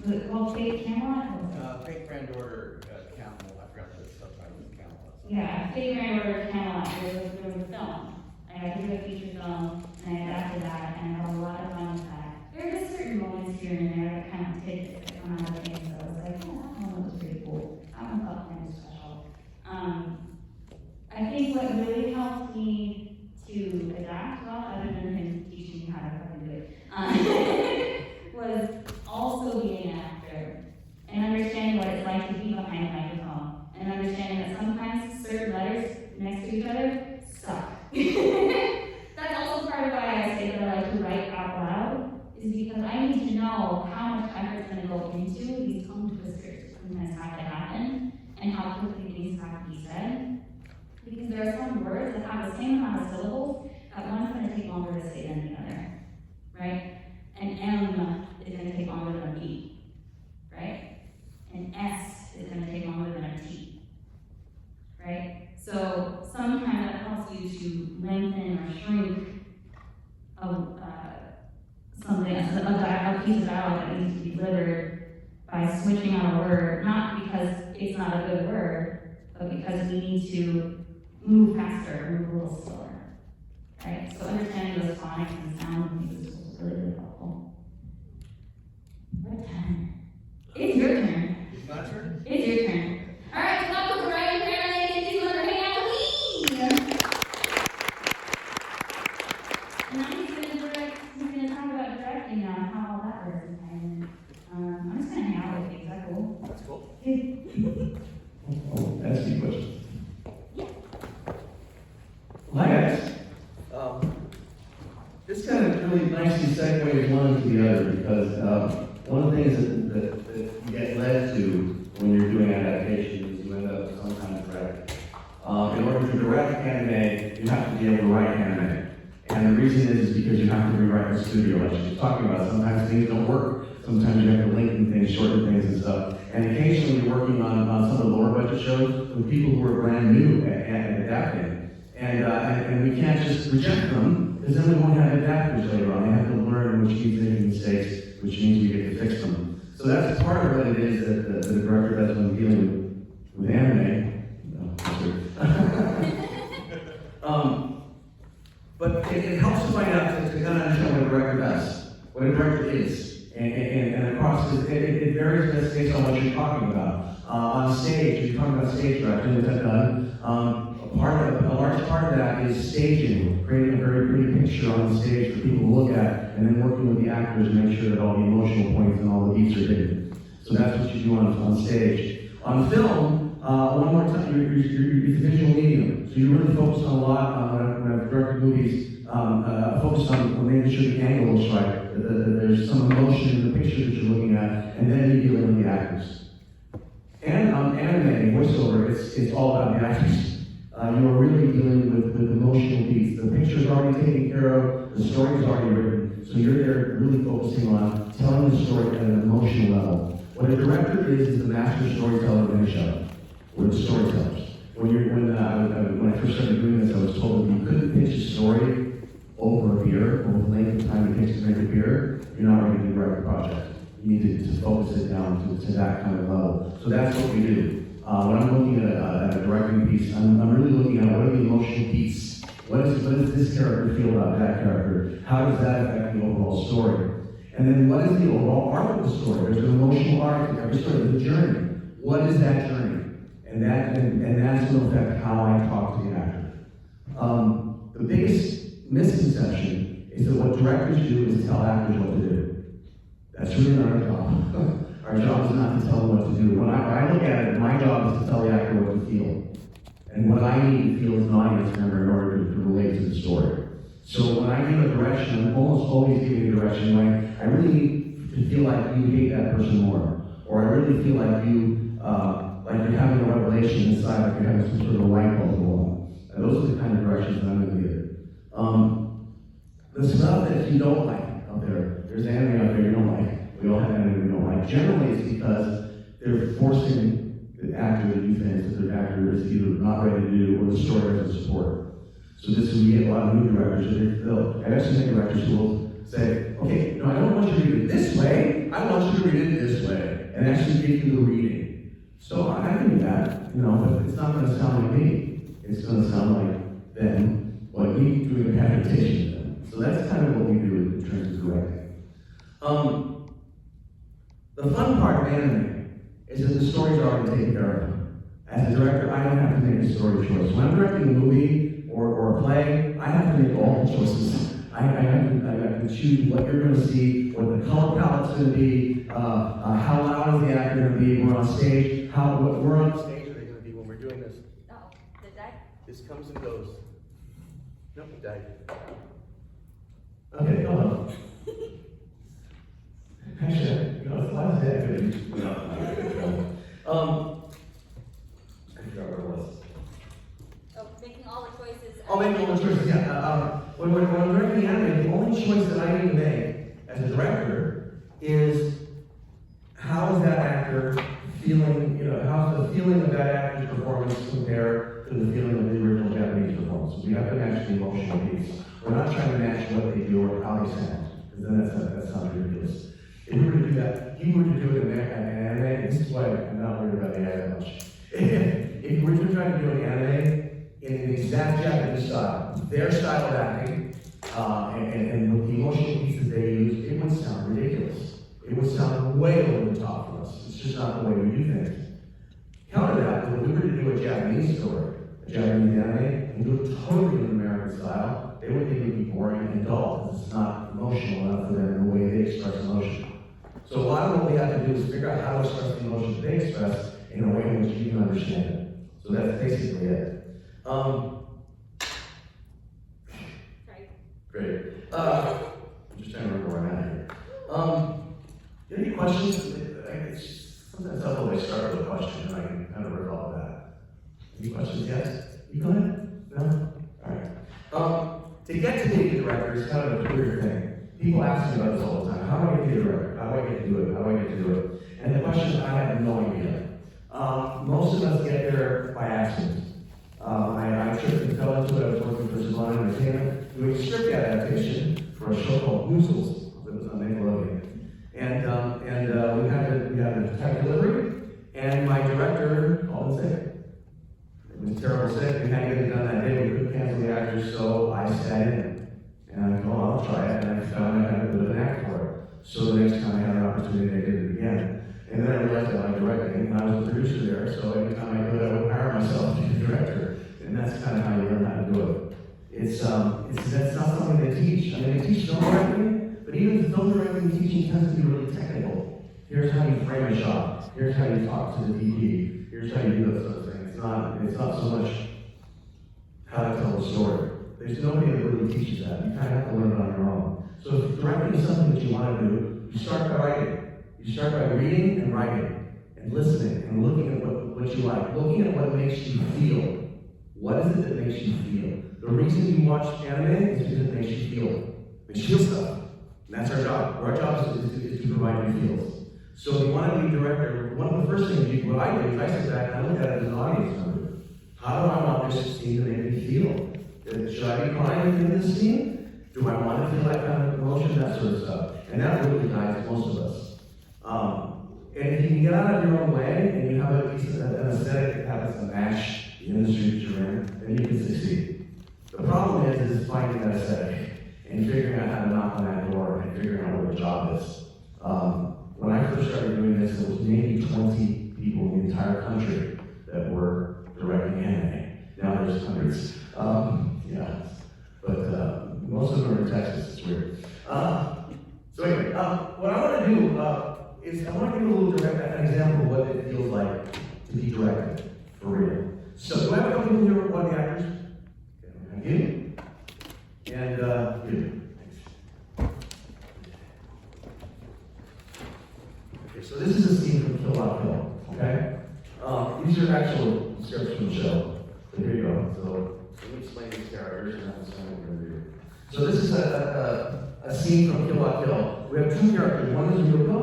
was it called Fake Camelot? Fake Grand Order, Camelot, I forgot the subtitle was Camelot. Yeah, Fake Grand Order Camelot. There was a film. I had to do a feature film, and I adapted that, and I had a lot of fun with that. There are just certain moments here and there that kind of tidbits that come out of things, so I was like, oh, that one was pretty cool. That one felt kind of special. I think what really helped me to adapt, well, other than him teaching me how to fucking do it, was also being an actor and understanding what it's like to be behind a microphone and understanding that sometimes certain letters next to each other suck. That's also part of why I say that I like to write out loud, is because I need to know how much effort is going to go into these tongue twisters that sometimes have to happen and how quickly things have to be said. Because there are some words that have the same amount of syllables that one's going to take longer to say than the other, right? An M is going to take longer than a B, right? An S is going to take longer than a T, right? So sometimes that helps you to lengthen or shrink a piece of dialogue that needs to be delivered by switching out a word, not because it's not a good word, but because we need to move faster, move a little slower, right? So understanding those phonics and sound things is really, really helpful. What time? It's your turn. It's my turn? It's your turn. All right, welcome to Ryan Paradise, and he's going to hang out with me. And now he's going to talk about directing now and how all that works in time. I'm just going to hang out with you. Is that cool? That's cool. Oh, that's the question. Hi guys. This kind of really nicely segues one into the other because one of the things that you get led to when you're doing adaptation is you end up with some kind of direct. In order to direct anime, you have to be able to write anime. And the reason is because you have to rewrite the studio, like she was talking about. Sometimes things don't work. Sometimes you have to lengthen things, shorten things and stuff. And occasionally you're working on some of the lower budget shows with people who are brand new at adapting. And we can't just reject them, because then we won't have adapters later on. They have to learn, which means making mistakes, which means we get to fix them. So that's part of what it is that the director does when dealing with anime. No, but it helps to find out, to kind of understand what a director does, what a director is. And across, it varies based on what you're talking about. On stage, if you're talking about stage directing, which I've done, a large part of that is staging, creating a very pretty picture on the stage for people to look at, and then working with the actors to make sure that all the emotional points and all the beats are hidden. So that's what you do on stage. On film, one more time, it's a visual medium. So you really focus on a lot when I've directed movies, focus on making sure the angle is right, there's some emotion in the picture that you're looking at, and then you deal with the actors. And anime, voiceover, it's all about the actors. You are really dealing with emotional beats. The picture's already taken care of, the story's already written, so you're there really focusing on telling the story at an emotional level. What a director is the master storyteller in a show. We're the storytellers. When I first started doing this, I was told that you couldn't pitch a story over a beer, over the length of time it takes to make a beer, you're not ready to direct a project. You need to focus it down to that kind of level. So that's what we do. When I'm looking at a directing piece, I'm really looking at what are the emotional beats. What does this character feel about that character? How does that affect the overall story? And then what is the overall arc of the story? There's an emotional arc in every story, the journey. What is that journey? And that's going to affect how I talk to the actor. The biggest misconception is that what directors do is tell actors what to do. That's really not our job. Our job is not to tell them what to do. When I look at it, my job is to tell the actor what to feel. And what I need to feel as an audience member in order to relate to the story. So when I give a direction, I'm almost always giving a direction like, I really need to feel like you hate that person more. Or I really feel like like you're having a revelation inside, like you're having some sort of a light bulb go on. And those are the kind of directions that I'm going to give. The stuff that you don't like out there's anime out there you don't like. We all have anime we don't like. Generally, it's because they're forcing the actor to do things that the actor is either not ready to do or the story doesn't support. So this is we get a lot of new directors. I've actually had directors who will say, okay, no, I don't want you to read it this way. I want you to read it this way, and actually give you the reading. So I can do that, but it's not going to sound like me. It's going to sound like them, like me doing a adaptation of them. So that's kind of what we do in terms of directing. The fun part of anime is that the stories are already taken care of. As a director, I don't have to make a story choice. When I'm directing a movie or a play, I have to make all the choices. I have to choose what you're going to see, what the color palette's going to be, how loud is the actor going to be, we're on stage, what we're on stage are they going to be when we're doing this. Uh-oh, did that? This comes and goes. Nope, it died. Okay, hello. Actually, it's last day I could have I forgot where it was. Oh, making all the choices. I'll make all the choices, yeah. When I'm directing anime, the only choice that I need to make as a director is how is that actor feeling, how's the feeling of that actor's performance compared to the feeling of the original Japanese performance. We have to match the emotional piece. We're not trying to match what they do or how they sound, because then that sounds ridiculous. If we were to do that, if you were to do it in anime, this is why I'm not worried about AI that much. If you were to try to do an anime in an exact Japanese style, their style of acting, and with the emotional pieces they use, it would sound ridiculous. It would sound way over the top for us. It's just not the way we do things. Counter that, if we were to do a Japanese story, a Japanese anime, and do it totally in an American style, they would think it would be boring and dull, because it's not emotional enough for them in the way they express emotion. So a lot of what we have to do is figure out how to express the emotions they express in a way in which you can understand it. So that's basically it. Great. I'm just trying to remember where I'm at here. Any questions? Sometimes I'll always start with a question and I can kind of revolve that. Any questions? Yes? You go ahead? No? Alright. To get to be a director is kind of a weird thing. People ask me about this all the time. How do I get to be a director? How do I get to do it? How do I get to do it? And the question is, I have no idea. Most of us get there by accident. I tripped and fell into it. I was working for Sublime Entertainment, doing a script adaptation for a show called Musicals that was on Nickelodeon. And we had a tight delivery, and my director called in sick. It was terrible sick. We had to get it done that day. We couldn't cancel the actors, so I sat in. And I thought, oh, I'll try it. And I found I had a bit of an act for it. So the next time I had an opportunity, I did it again. And then I realized I liked directing, and I was a producer there, so every time I could, I would hire myself to be a director. And that's kind of how you learn how to do it. That's not something they teach. I mean, they teach film directing, but even the film directing teaching tends to be really technical. Here's how you frame a shot. Here's how you talk to the DP. Here's how you do that sort of thing. It's not so much how to tell a story. They There's nobody that really teaches that. You kind of have to learn it on your own. So if you're directing something that you want to do, you start by writing. You start by reading and writing, and listening, and looking at what you like, looking at what makes you feel. What is it that makes you feel? The reason you watch anime is because it makes you feel. Makes you feel stuff. And that's our job. Our job is to provide you feels. So if you want to be a director, one of the first things what I do is I sit back and I look at it as an audience member. How do I want this scene to make me feel? Should I be crying in this scene? Do I want to feel that kind of emotion? That sort of stuff. And that really guides most of us. And if you can get out of your own way and you have an aesthetic that happens to match the industry that you're in, then you can succeed. The problem is finding that aesthetic and figuring out how to knock on that door and figuring out what the job is. When I first started doing this, there was maybe 20 people in the entire country that were directing anime. Now there's hundreds. Yeah, but most of them are in Texas. It's weird. So anyway, what I want to do is I want to give a little an example of what it feels like to be directed for real. So do I have a couple people here, one of the actors? Thank you. And you. Okay, so this is a scene from Kill La Kill, okay? These are actual scripts from the show. So here you go. So let me explain these characters and that's what we're going to do. So this is a scene from Kill La Kill. We have two characters. One is Ryuko.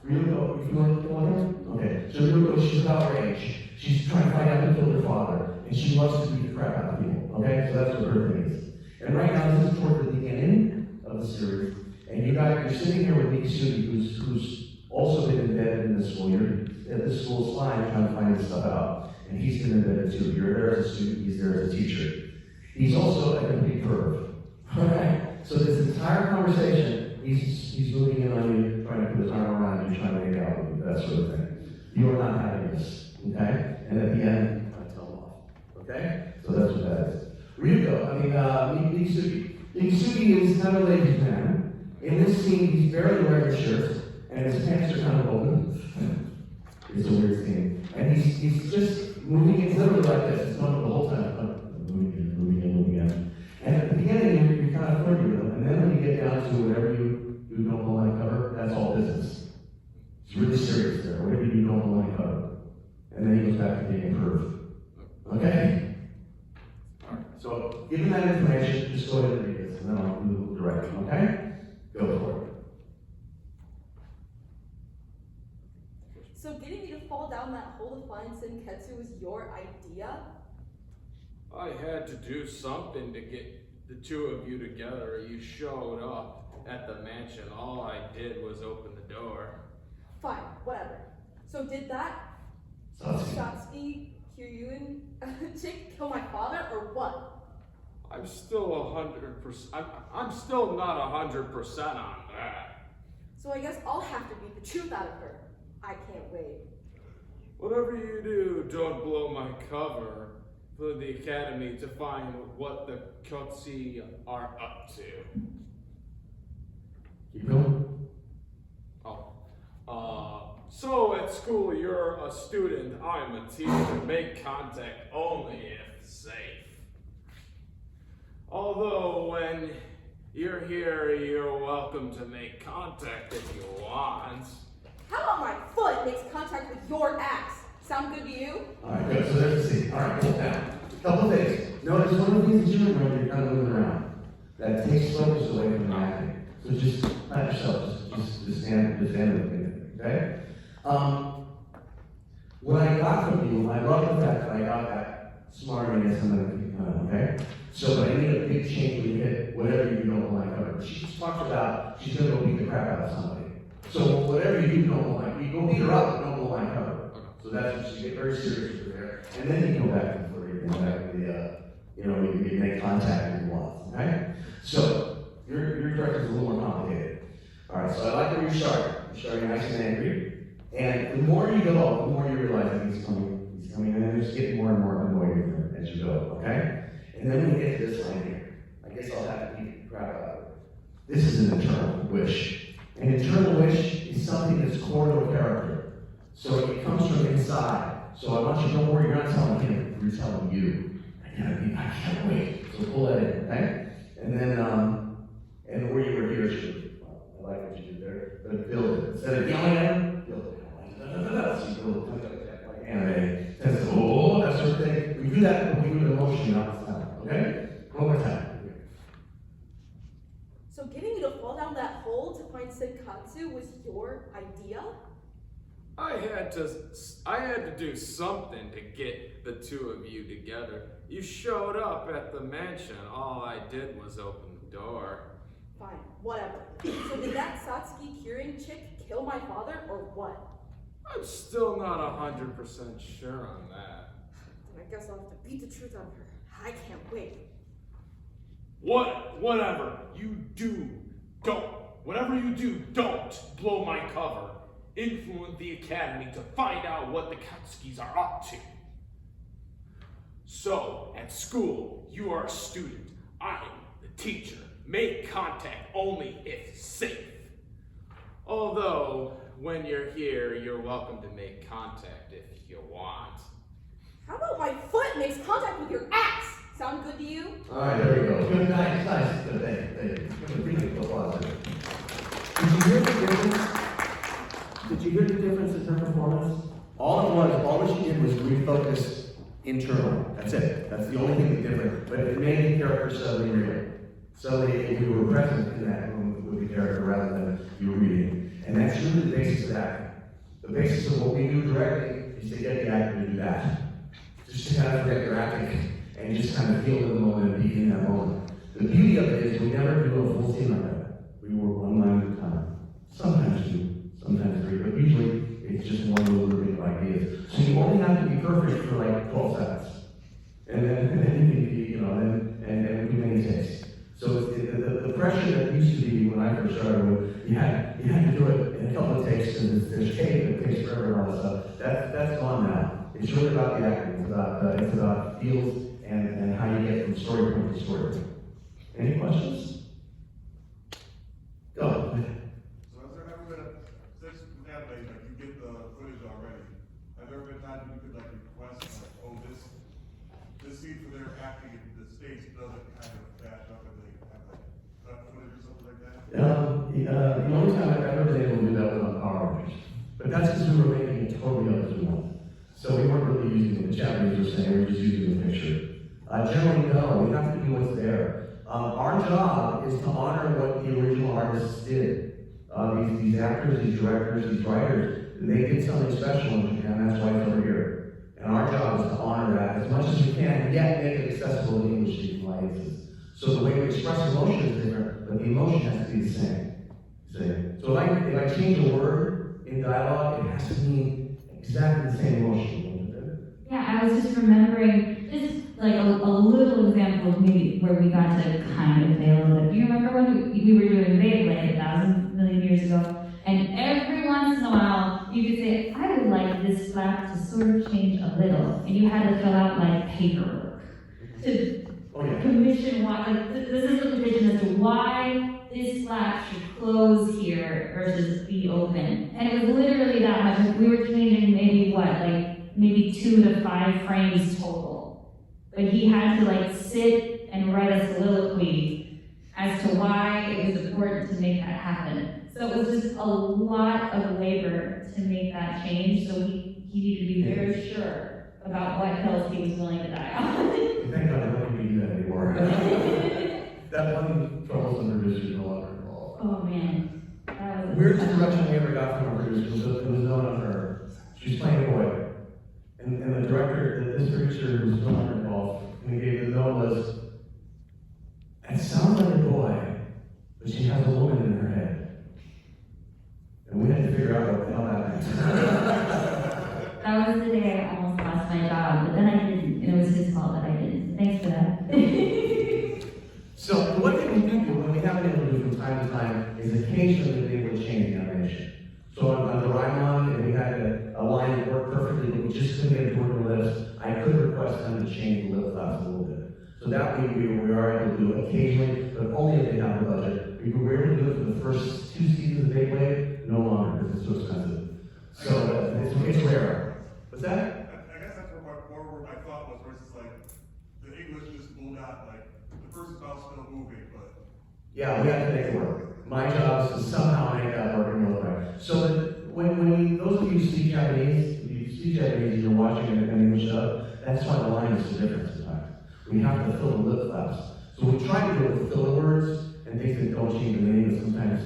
Ryuko, if you want to kill her? Okay. So Ryuko, she's about her age. She's trying to find out who killed her father. And she loves to beat the crap out of people. Okay? So that's what her thing is. And right now, this is toward the beginning of the series. And you're sitting here with Mikisugi, who's also been embedded in this school. You're at this school fine trying to find this stuff out. And he's been embedded too. You're there as a student, he's there as a teacher. He's also a complete perv. Alright? So this entire conversation, he's moving in on you, trying to put his arm around you, trying to make out with you, that sort of thing. You are not having this. Okay? And at the end, I tell him off. Okay? So that's what that is. Mikisugi. Mikisugi is kind of a ladies' man. In this scene, he's barely wearing a shirt, and his pants are kind of open. It's a weird scene. And he's just moving it literally like this. It's not the whole time. Moving in. And at the beginning, you're kind of flirty with him. And then when you get down to whatever you don't pull on cover, that's all business. It's really serious there. Whatever you don't pull on cover. And then he goes back to being improved. Okay? Alright. So, given that information, just go ahead and read this, and then I'll do the direction, okay? Go for it. So getting me to fall down that hole to find Senketsu was your idea? I had to do something to get the two of you together. You showed up at the mansion. All I did was open the door. Fine, whatever. So did that Satsuki Kiryuin chick kill my father, or what? I'm still 100%. I'm still not 100% on that. So I guess I'll have to beat the truth out of her. I can't wait. Whatever you do, don't blow my cover for the academy to find what the Kotsi are up to. Keep going. So at school you're a student, I'm a teacher. Make contact only if safe. Although when you're here, you're welcome to make contact if you want. How about my foot makes contact with your ass? Sound good to you? Alright, good. So there's the scene. Alright, cool. Now, a couple things. Notice one of the things that you're doing, you're kind of moving around. That takes focus away from the acting. So just let yourself, just stand with it, okay? What I got from you, I love the fact that I got that smartiness and okay? So, but I need a big change when you hit whatever you don't like cover. She just talked about she's gonna go beat the crap out of somebody. So whatever you don't like, you go beat her up, but don't go line cover. So that's what she get very serious with there. And then you go back and forth, you go back to the, you make contact with the walls, okay? So your direction's a little more complicated. All right, so I like where you start. You're starting nice and angry. And the more you go, the more you realize that he's coming, and then just get more and more annoyed with him as you go, okay? And then when you get to this line here, I guess I'll have to beat the crap out of it. This is an internal wish. An internal wish is something that's core to a character. So it comes from inside. So I want you to know where you're not telling him, you're telling you. I can't wait So pull that in, okay? And then, and where you were here, I like what you did there, but build it. Instead of yelling at him, build it. So you build it like anime. Says, oh, that sort of thing. We do that when we do the motion, not the sound, okay? One more time. So getting you to fall down that hole to find Senkatsu was your idea? I had to do something to get the two of you together. You showed up at the mansion. All I did was open the door. Fine, whatever. So did that Satsuki curing chick kill my father, or what? I'm still not 100% sure on that. Then I guess I'll have to beat the truth out of her. I can't wait. Whatever you do, whatever you do, don't blow my cover. Influence the academy to find out what the Katskis are up to. So, at school, you are a student. I'm the teacher. Make contact only if safe. Although, when you're here, you're welcome to make contact if you want. How about my foot makes contact with your ass? Sound good to you? All right, there we go. Good, nice. Good, thank you. Give me a big applause. Did you hear the difference? Did you hear the difference in her performance? All she did was refocus internal. That's it. That's the only thing that's different. But it made the character suddenly real. Suddenly, you were present in that room with the character rather than you were reading. And that's really the basis of acting. The basis of what we do directly is to get the actor to do that. Just to kind of forget your acting and just kind of feel the moment and be in that moment. The beauty of it is we never do a full scene like that. We work one line at a time. Sometimes two, sometimes three, but usually it's just one little bit of ideas. So you only have to be perfect for like 12 seconds. And then you know, and do many takes. So the pressure that used to be when I first started with, you had to do it in a couple of takes, and there's tape that takes forever and all that stuff. That's gone now. It's really about the acting. It's about feels and how you get from story point to story point. Any questions? Go. So has there ever been since we have like you get the footage already, have there ever been times when you could like request like, oh this scene for their acting in the States doesn't kind of match up and they have like cut footage or something like that? The only time I've ever been able to do that was on Power Rangers. But that's because we were making it totally up as we wanted. So we weren't really using the Japanese were saying, we were just using the picture. Generally, no, we have to do what's there. Our job is to honor what the original artists did. These actors, these directors, these writers, they did something special in Japan, that's why it's over here. And our job is to honor that as much as we can, yet make it accessible in English-speaking audiences. So the way we express emotion is different, but the emotion has to be the same. See? So if I change a word in dialogue, it has to mean exactly the same emotion. Yeah, I was just remembering, just like a little example of maybe where we got to kind of fail a little bit. Do you remember when we were doing Beyblade 1,000 million years ago? And every once in a while, you could say, I would like this flap to sort of change a little. And you had to fill out like paperwork to commission why, like, this is the petition as to why this flap should close here versus be open. And it was literally that much. We were changing maybe 2 to 5 frames total. But he had to like sit and write a soliloquy as to why it was important to make that happen. So it was just a lot of labor to make that change, so he needed to be very sure about what hills he was willing to die on. Thank God I don't need that anymore. That one troublesome producer is no longer involved. Oh man. That was Weirdest direction we ever got from our producer was known on her. She's playing a boy. And the director, this producer who was no longer involved, and he gave the note was, it sounds like a boy, but she has a woman in her head. And we had to figure out what the hell that meant. That was the day I almost lost my job, but then I didn't, and it was his fault that I didn't. Thanks for that. So one thing we do when we have been able to do from time to time is occasionally be able to change the animation. So on the Doraemon, if we had a line that worked perfectly, but we just couldn't get it to work in the lips, I could request them to change the lip flaps a little bit. So that way we are able to do it occasionally, but only if they have the budget. We were able to do it for the first 2 seasons of Beyblade, no longer, because it's so expensive. So it's rare. What's that? I guess that's where my thought was, versus like, the English just will not like the first about still moving, but. Yeah, we have to make it work. My job is to somehow make that work in real life. So that when those of you who speak Japanese, if you speak Japanese and you're watching an English dub, that's why the line is so different sometimes. We have to fill the lip flaps. So we try to do it with filler words and things that don't change the meaning, but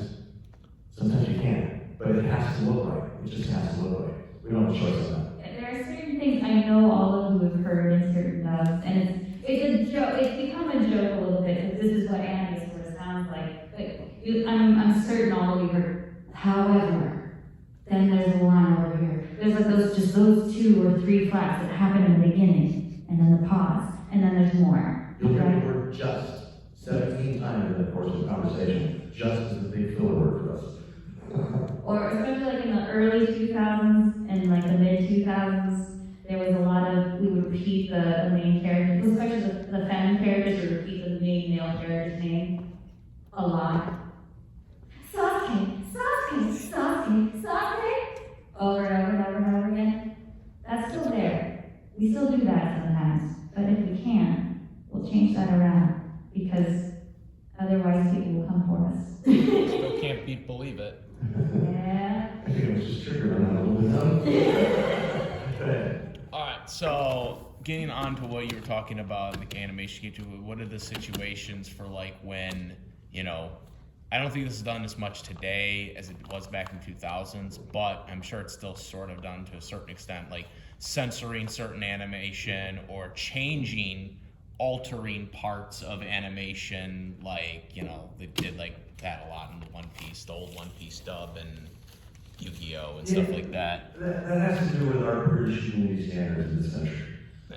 sometimes you can't. But it has to look right. It just has to look right. We don't have a choice on that. There are certain things I know all of you have heard in certain dubs, and it's a joke. It's become a joke a little bit because this is what anime sort of sounds like. But I'm certain all of you heard. However, then there's a line over here. There's like those 2 or 3 flaps that happen in the beginning, and then the pause, and then there's more. You'll hear the word just 17 times in the course of the conversation. Just is a big filler word for us. Or especially like in the early 2000s and like the mid 2000s, there was a lot of, we would repeat the main characters, especially the feminine characters would repeat the main male character's name a lot. Sasuke, Sasuke, Sasuke, Sasuke, over and over and over and over again. That's still there. We still do that sometimes, but if we can, we'll change that around because otherwise people will come for us. Still can't believe it. Yeah. I think it was just triggered on that a little bit. Alright, so getting on to what you were talking about in the animation, what are the situations for like when, you know, I don't think this is done as much today as it was back in 2000s, but I'm sure it's still sort of done to a certain extent, like censoring certain animation or altering parts of animation, like, you know, they did like that a lot in the One Piece, the old One Piece dub and Yu-Gi-Oh! And stuff like that. That has to do with our British community standards in this country.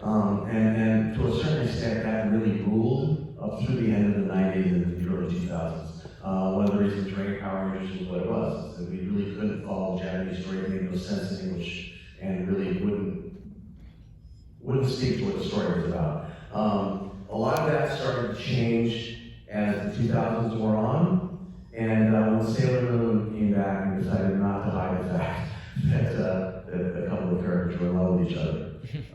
And to a certain extent, that really ruled up through the end of the 90s and the early 2000s. One of the reasons Dragon Power Rangers was what it was, is that we really couldn't follow Japanese story, made no sense in English, and really wouldn't speak to what the story was about. A lot of that started to change as the 2000s wore on, and when Sailor Moon came back and decided not to hide the fact that a couple of characters were in love with each other.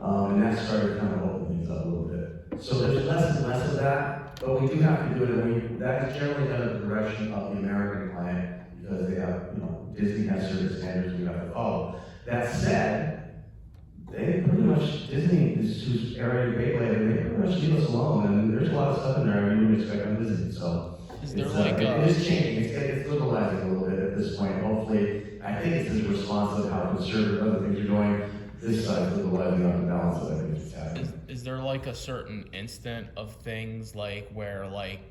And that started to kind of open things up a little bit. So there's less and less of that, but we do have to do it, and that is generally done in the direction of the American client, because they have, you know, Disney has certain standards we have to follow. That said, they pretty much, Disney is who's airing Beyblade, and they pretty much leave us alone, and there's a lot of stuff in there you wouldn't expect on Disney, so. Is there like it is changing, it's liberalizing a little bit at this point, hopefully. I think it's in response to how conservative other things are going. This side is liberalizing on the balance of it, I think it's happening. Is there like a certain instant of things like where like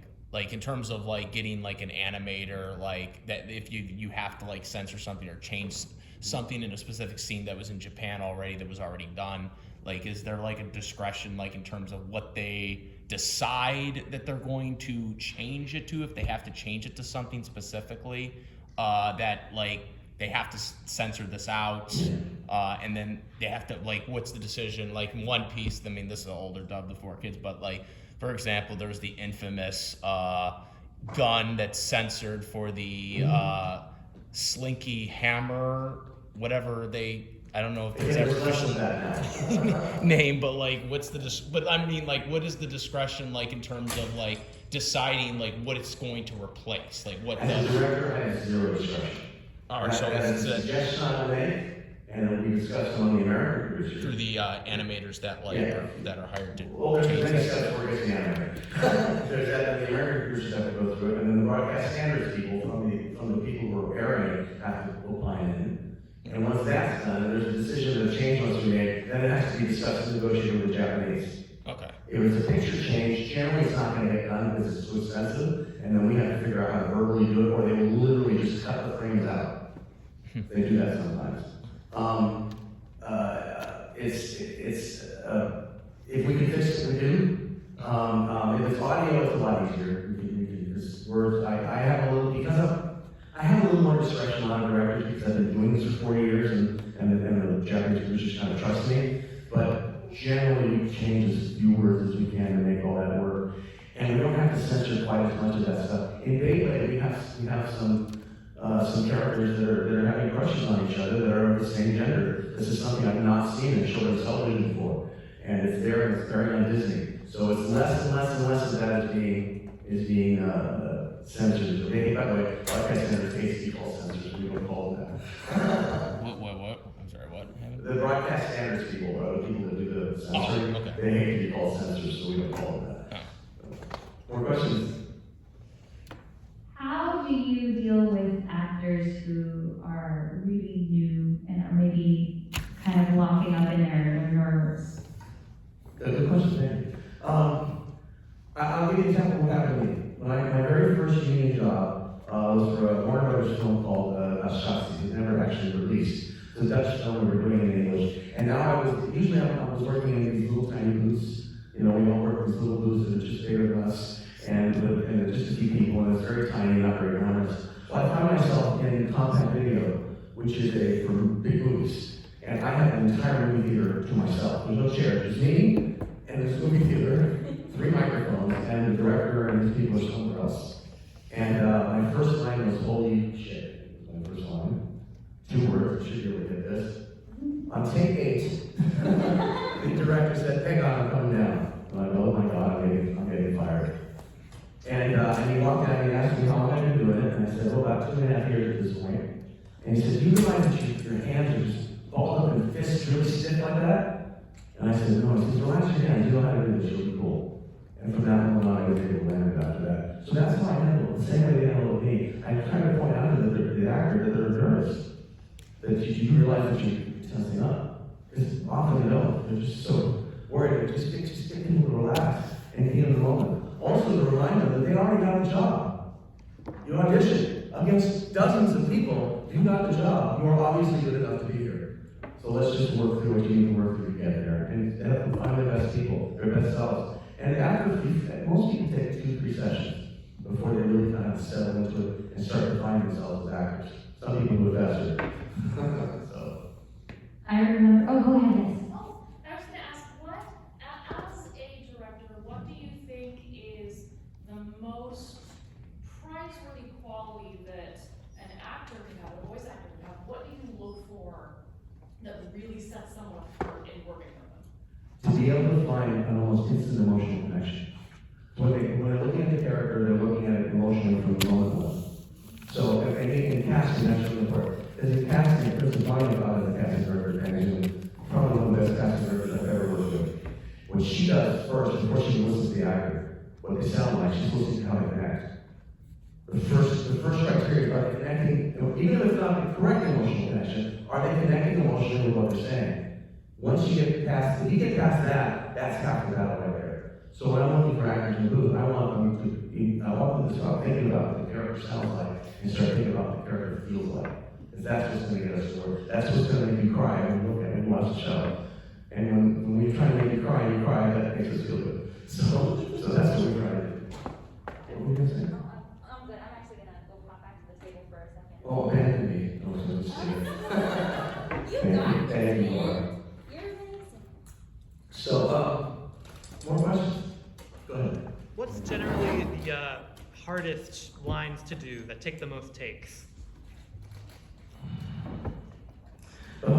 in terms of like getting like an animator, like that if you have to like censor something or change something in a specific scene that was in Japan already, that was already done, like is there like a discretion like in terms of what they decide that they're going to change it to, if they have to change it to something specifically, that like they have to censor this out, and then they have to, like, what's the decision? Like in One Piece, I mean, this is an older dub before kids, but like, for example, there's the infamous gun that's censored for the Slinky Hammer, whatever I don't know if it's ever official name, but like, but I mean, like, what is the discretion like in terms of like deciding like what it's going to replace? Like what As a director, I have zero discretion. All right, so that's a suggestion I would make, and it'll be discussed among the American producers. Through the animators that like that are hired to. Well, there's many steps before it gets to the animator. There's that, and the American producers have to go through it, and then the broadcast standards people from the people who are airing it have to opine in. And once that's done, and there's a decision that a change wants to be made, then it has to be discussed and negotiated with the Japanese. Okay. If it's a picture change, generally it's not going to get done because it's too expensive, and then we have to figure out how to verbally do it, or they will literally just cut the frames out. They do that sometimes. If we can fix it, we do. If it's audio, it's a lot easier. We can use words. I have a little more discretion on directors because I've been doing this for 40 years, and the Japanese producers kind of trust me. But generally, we change as few words as we can to make all that work, and we don't have to censor quite as much of that stuff. In Beyblade, we have some characters that are having crushes on each other that are of the same gender. This is something I've not seen in children's television before, and it's there and it's airing on Disney. So it's less and less and less of that is being censored. By the way, broadcast standards hate default censors. We don't call them that. What? I'm sorry, what? The broadcast standards people, people that do the censoring, okay. they hate default censors, so we don't call them that. More questions? How do you deal with actors who are really new and are maybe kind of locking up in their nerves? Good question, thank you. I'll give you an example of what happened to me. My very first union job was for a Warner Brothers film called Schatzi. It was never actually released. It was a Dutch film we were doing in English. And now I was working in these little tiny booths. You know, we all work in these little booths that are just bigger than us. And just a few people, and it's very tiny, not very glamorous. So I found myself in compact video, which is for big movies. And I had an entire movie theater to myself. There's no chair, just me and this movie theater, 3 microphones, and the director and his people are somewhere else. And my first line was, "Holy shit," was my first line. 2 words, you should be able to get this. On take 8, the director said, "Hang on, I'm coming down." I'm like, "Oh my God, I'm getting fired." And he walked down and he asked me how long I've been doing it, and I said, "Well, about 2.5 years at this point." And he said, "Do you realize that your hands are just balled up and fists really stiff like that?" And I said, "No." He says, "Relax your hands, you know how to do this, you'll be cool." And from that moment on, I was able to land it after that. So that's how I handle it, the same way they handle it with me. I try to point out to the actor that they're nervous, that you realize that you're tensing up. Because often they don't, they're just so worried. Just get people to relax and be in the moment. Also to remind them that they already got the job. You auditioned against dozens of people, you got the job. You are obviously good enough to be here. So let's just work through what you need to work through to get there. And find the best people, their best selves. And most people take 2-3 sessions before they really kind of settle into it and start to find themselves as actors. Some people do it faster. So. I remember, oh, go ahead, yes. Oh, I was gonna ask, as a director, what do you think is the most praiseworthy quality that an actor can have, a voice actor can have? What do you look for that really sets someone apart in working with them? To be able to find an almost instant emotional connection. When they're looking at the character, they're looking at it emotionally from the moment one. So, in casting, that's really important. There's a casting, Chris is talking about as a casting director, and he's probably one of the best casting directors I've ever worked with. What she does first, before she listens to the actor, what they sound like, she's listening to how they connect. The first criteria, are they connecting, even if it's not the correct emotional connection, are they connecting emotionally with what they're saying? Once you get past, if you get past that, that's half the battle right there. So when I'm looking for actors in the booth, I want them to start thinking about what the character sounds like and start thinking about what the character feels like. Because that's what's going to get us to work. That's what's going to make you cry when you look at it and watch the show. And when we try to make you cry, that makes us feel good. So that's what we try to do. What were you going to say? I'm good. I'm actually gonna go pop back to the table for a second. Oh, abandon me. I was going to say. Thank you, Laura. You're amazing. So, more questions? Go ahead. What's generally the hardest lines to do that take the most takes? The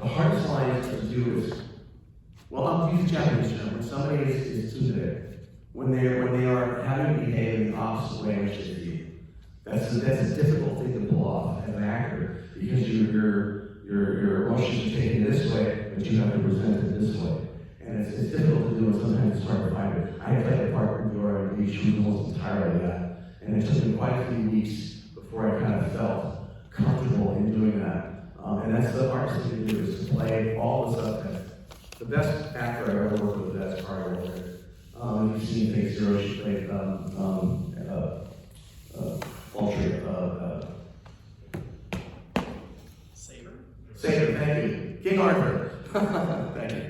hardest line to do is, well, I'll use Japanese term. When somebody is tsundere, when they are having to behave in the opposite way in which they feel. That's a difficult thing to pull off as an actor, because your emotions are taken this way, but you have to present it this way. And it's difficult to do, and sometimes it's hard to find it. I played a part with Laura and she was almost entirely that. And it took me quite a few weeks before I kind of felt comfortable in doing that. And that's the hardest thing to do, is to play all the subtext. The best actor I've ever worked with, that's Ari Walter. You've seen Phase Zero, she played Saber, thank you. King Arthur. Thank you.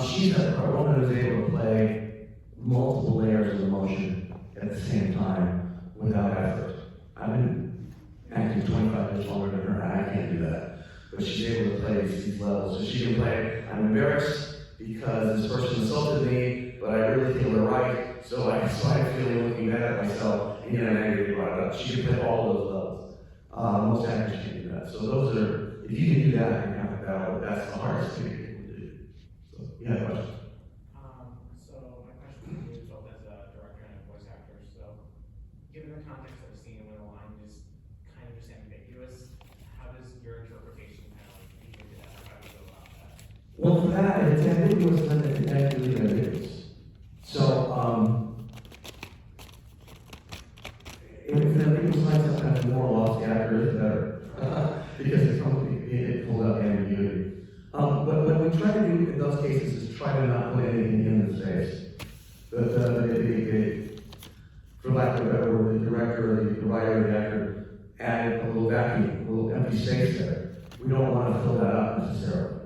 She's a woman who's able to play multiple layers of emotion at the same time without effort. I've been acting 25 years longer than her, and I can't do that. But she's able to play these levels. So she can play, I'm embarrassed because this person insulted me, but I really feel they're right, so I feel looking bad at myself, and yet I'm angry about it. She can play all those levels. Most actors can do that. So those are, if you can do that in half a battle, that's the hardest thing people do. So, you have a question? scene when the line is kind of just ambiguous, how does your interpretation kind of like feed into that, or how do you go about that? Well, for that, it's ambiguous and it's actually ambiguous. So, if it's ambiguous line, sometimes the more lost the actor is better. Because it pulls out ambiguity. But what we try to do in those cases is try to not put anything in the space. For lack of a better word, the director, or the writer, or the actor added a little vacuum, a little empty space there. We don't want to fill that up necessarily.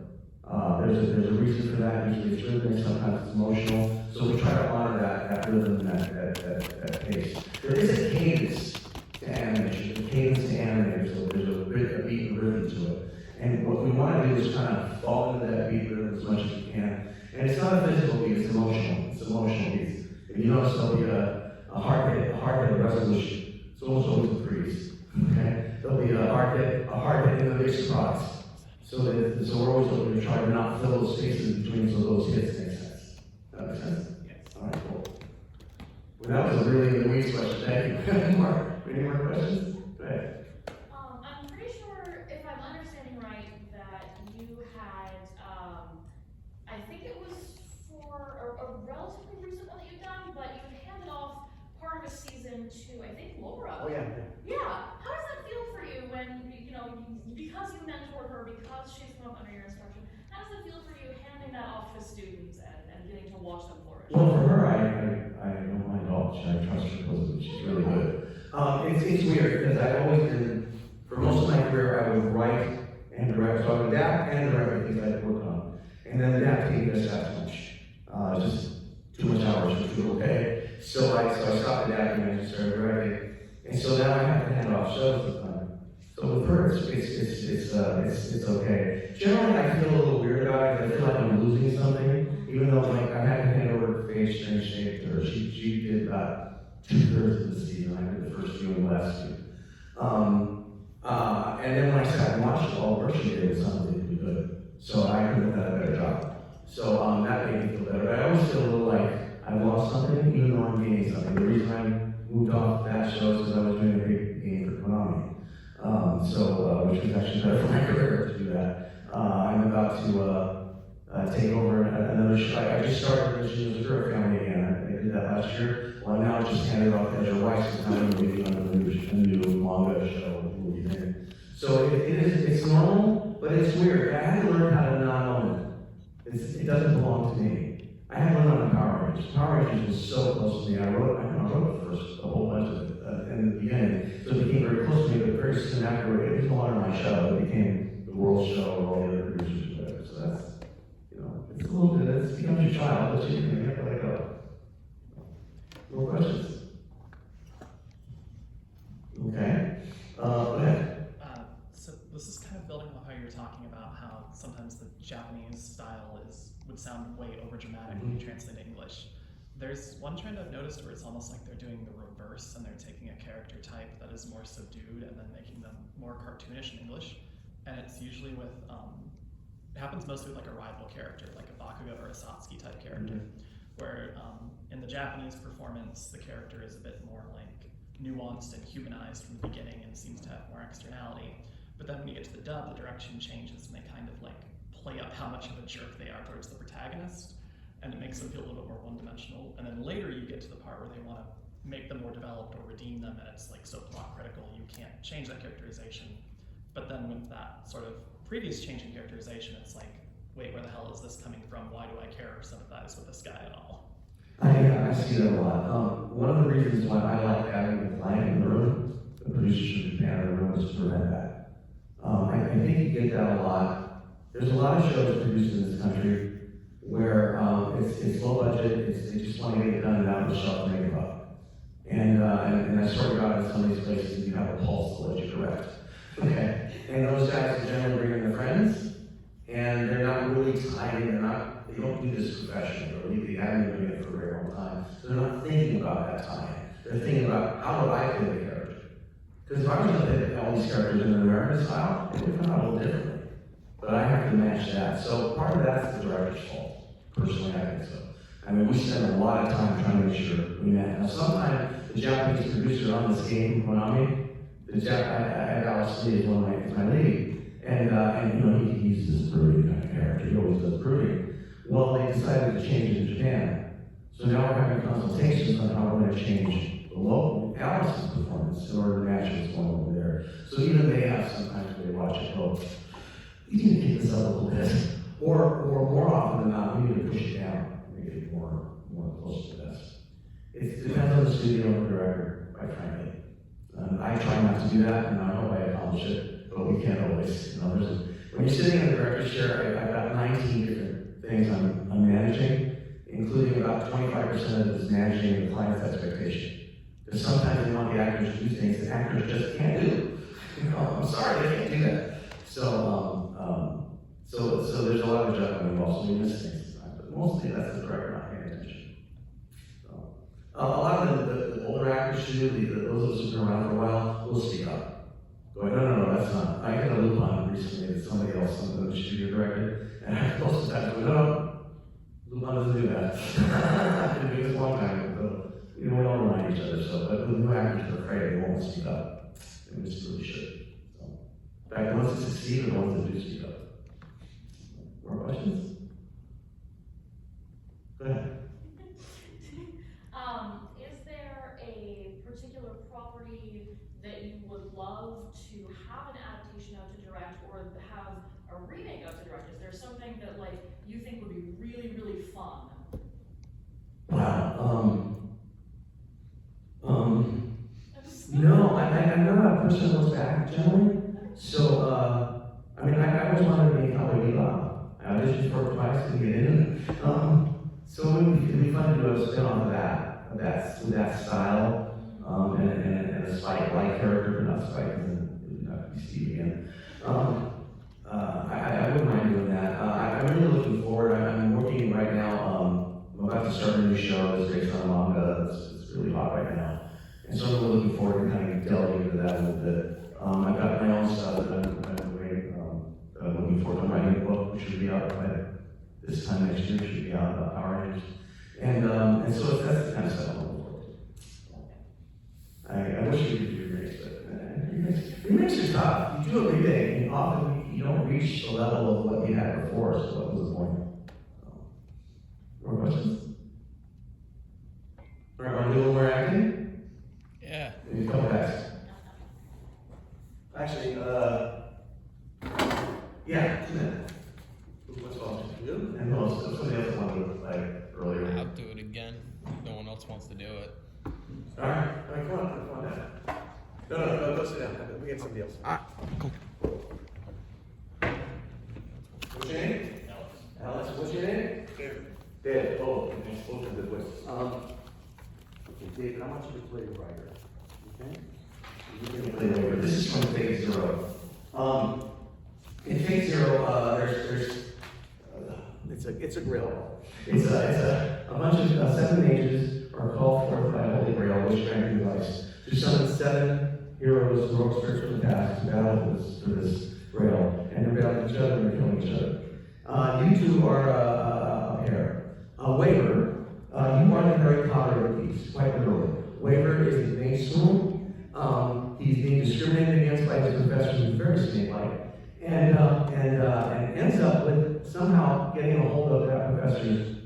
There's a reason for that. Usually it's rhythmic, sometimes it's emotional. So we try to honor that rhythm and that pace. There is a cadence to animation, a cadence to animate, so there's a beat and rhythm to it. And what we want to do is kind of fall into that beat rhythm as much as we can. And it's not a physical beat, it's emotional. It's emotional beats. If you notice, there'll be a hard hit resolution. It's almost always a freeze. Okay? There'll be a hard hit, and a big surprise. So we're always looking to try to not fill those spaces between so those hits make sense. That makes sense? Yes. All right, cool. Well, that was a really in the weeds question. Thank you. Any more questions? Go ahead. I'm pretty sure, if I'm understanding right, that you had, I think it was for a relatively recent one that you've done, but you handed off part of a season to, I think, Laura. Oh, yeah. Yeah. How does that feel for you when, because you mentored her, because she's come up under your instruction, how does it feel for you handing that off to students and getting to watch them flourish? Well, for her, I don't mind at all. I trust her because she's really good. It's weird because I've always been, for most of my career, I would write and direct. So I would adapt and direct the things I'd work on. And then adapting just that much. Just too much hours for too okay. So I stopped adapting and I just started directing. And so now I have to hand off shows at the time. So with her, it's okay. Generally, I feel a little weird about it. I feel like I'm losing something, even though like I had to hand over Faye Strange Shape to her. She did about 2/3 of the season. I did the first few and the last few. And then when I sat and watched it, all the work she did was something really good. So I could have done a better job. So that made me feel better. But I always feel a little like I lost something, even though I'm gaining something. The reason I moved off that show is because I was doing a big game for Konami. Which was actually better for my career to do that. I'm about to take over another show. I just started the Zero Family again. I did that last year. Well, I'm now just handed off to Ezra Weiss to kind of maybe on a new manga show movie thing. So it's normal, but it's weird. I had to learn how to not own it. It doesn't belong to me. I had to learn on Power Rangers. Power Rangers was so close to me. I wrote first a whole bunch of it in the beginning, so it became very close to me. But very soon after, it was no longer my show. It became the world show of all the other producers or whatever. So that's, it's a little bit. It becomes your child, but you have to let it go. More questions? Okay. Go ahead. So this is kind of building on how you're talking about how sometimes the Japanese style would sound way over dramatic when you translate to English. There's one trend I've noticed where it's almost like they're doing the reverse and they're taking a character type that is more subdued and then making them more cartoonish in English. And it's usually with, it happens mostly with like a rival character, like a Bakugo or a Satsuki type character, where in the Japanese performance, the character is a bit more like nuanced and humanized from the beginning and seems to have more externality. But then when you get to the dub, the direction changes and they kind of like play up how much of a jerk they are towards the protagonist. And it makes them feel a little bit more one-dimensional. And then later you get to the part where they want to make them more developed or redeem them, and it's like so plot critical, you can't change that characterization. But then with that sort of previous change in characterization, it's like, wait, where the hell is this coming from? Why do I care or sympathize with this guy at all? I see that a lot. One of the reasons why I like having the client in the room, the producer should be in the room, is to prevent that. I think you get that a lot. There's a lot of shows produced in this country where it's low budget, they just want to get it done and out of the shop and make it up. And I sort of got in some of these places you have a pulse to let you correct. Okay? And those guys generally bring in their friends, and they're not really tied in, they don't do this professionally, or they haven't been doing it for a very long time. So they're not thinking about that time. They're thinking about, how do I play the character? Because if I was going to play all these characters in an American style, it would come out a little differently. But I have to match that. So part of that's the director's fault. Personally, I think so. I mean, we spend a lot of time trying to make sure we met. Now, sometimes the Japanese producer on this game, Konami, I had Alice Lee as one of my lead, and you know, he's this brooding kind of character. He always does brooding. Well, they decided to change it in Japan. So now we're having consultations on how we're going to change the local Alice's performance in order to match what's going over there. So even they have sometimes where they watch it go, you need to keep this up a little bit. Or more often than not, we need to push it down and make it more close to this. It depends on the studio and the director, quite frankly. I try not to do that, and I hope I accomplish it, but we can't always. You know, when you're sitting in the director's chair, I've got 19 different things I'm managing, including about 25% of it is managing the client's expectation. Because sometimes they want the actors to do things that actors just can't do. You know, I'm sorry, they can't do that. So there's a lot of judgment involved, so we miss things sometimes, but mostly that's the director not paying attention. So, a lot of the older actors too, those of us who've been around for a while, will speak up. Going, no, that's not. I got a loop on recently that somebody else, some of the studio director, and most of the time, no, Lupin doesn't do that. I've been doing this a long time, so we all remind each other. So, but the new actors are afraid they won't speak up. They just really should. So, in fact, the ones that succeed are the ones that do speak up. More questions? Go ahead. Is there a particular property that you would love to have an adaptation of to direct, or have a remake of to direct? Is there something that like you think would be really, really fun? Wow. No, I'm not a person who looks back generally. So, I mean, I always wanted to be Cowboy Bebop. I auditioned for it twice to get in. So it'd be fun to do a spin on that style, and a Spike-like character, but not Spike, and not be Steve again. I wouldn't mind doing that. I'm really looking forward. I'm working right now. I'm about to start a new show that's based on manga. It's really hot right now. And so I'm really looking forward to kind of delving into that a little bit. I've got my own stuff that I'm doing. I'm looking forward to writing a book, which should be out by this time next year. Should be out about Power Rangers. And so that's the kind of stuff I'm looking forward to. I wish we could do remakes, but remakes are tough. You do a remake, and often you don't reach the level of what you had before, so what was the point? More questions? All right, want to do a little more acting? Yeah. Maybe a couple guys. Actually, yeah, 2 minutes. What's all you? And somebody else wanted to do it like earlier. I'll do it again. No one else wants to do it. All right, come on down. No, go sit down. We get somebody else. Cool. What's your name? Alex. What's your name? David. Oh, okay. Both of the voices. Okay, David, I want you to play the writer. Okay? You're going to play over. This is from Phase Zero. In Phase Zero, it's a grill. It's a bunch of 7 mages are called forth by a holy grail, which granted device, to summon 7 heroes, heroic spirits from the past, to battle for this grail, and they're battling each other and they're killing each other. You two are a pair. Waver, you are the Harry Potter of the piece, quite literally. Waver is the main school. He's being discriminated against by his professors who's very snake-like, and ends up with somehow getting a hold of that professor's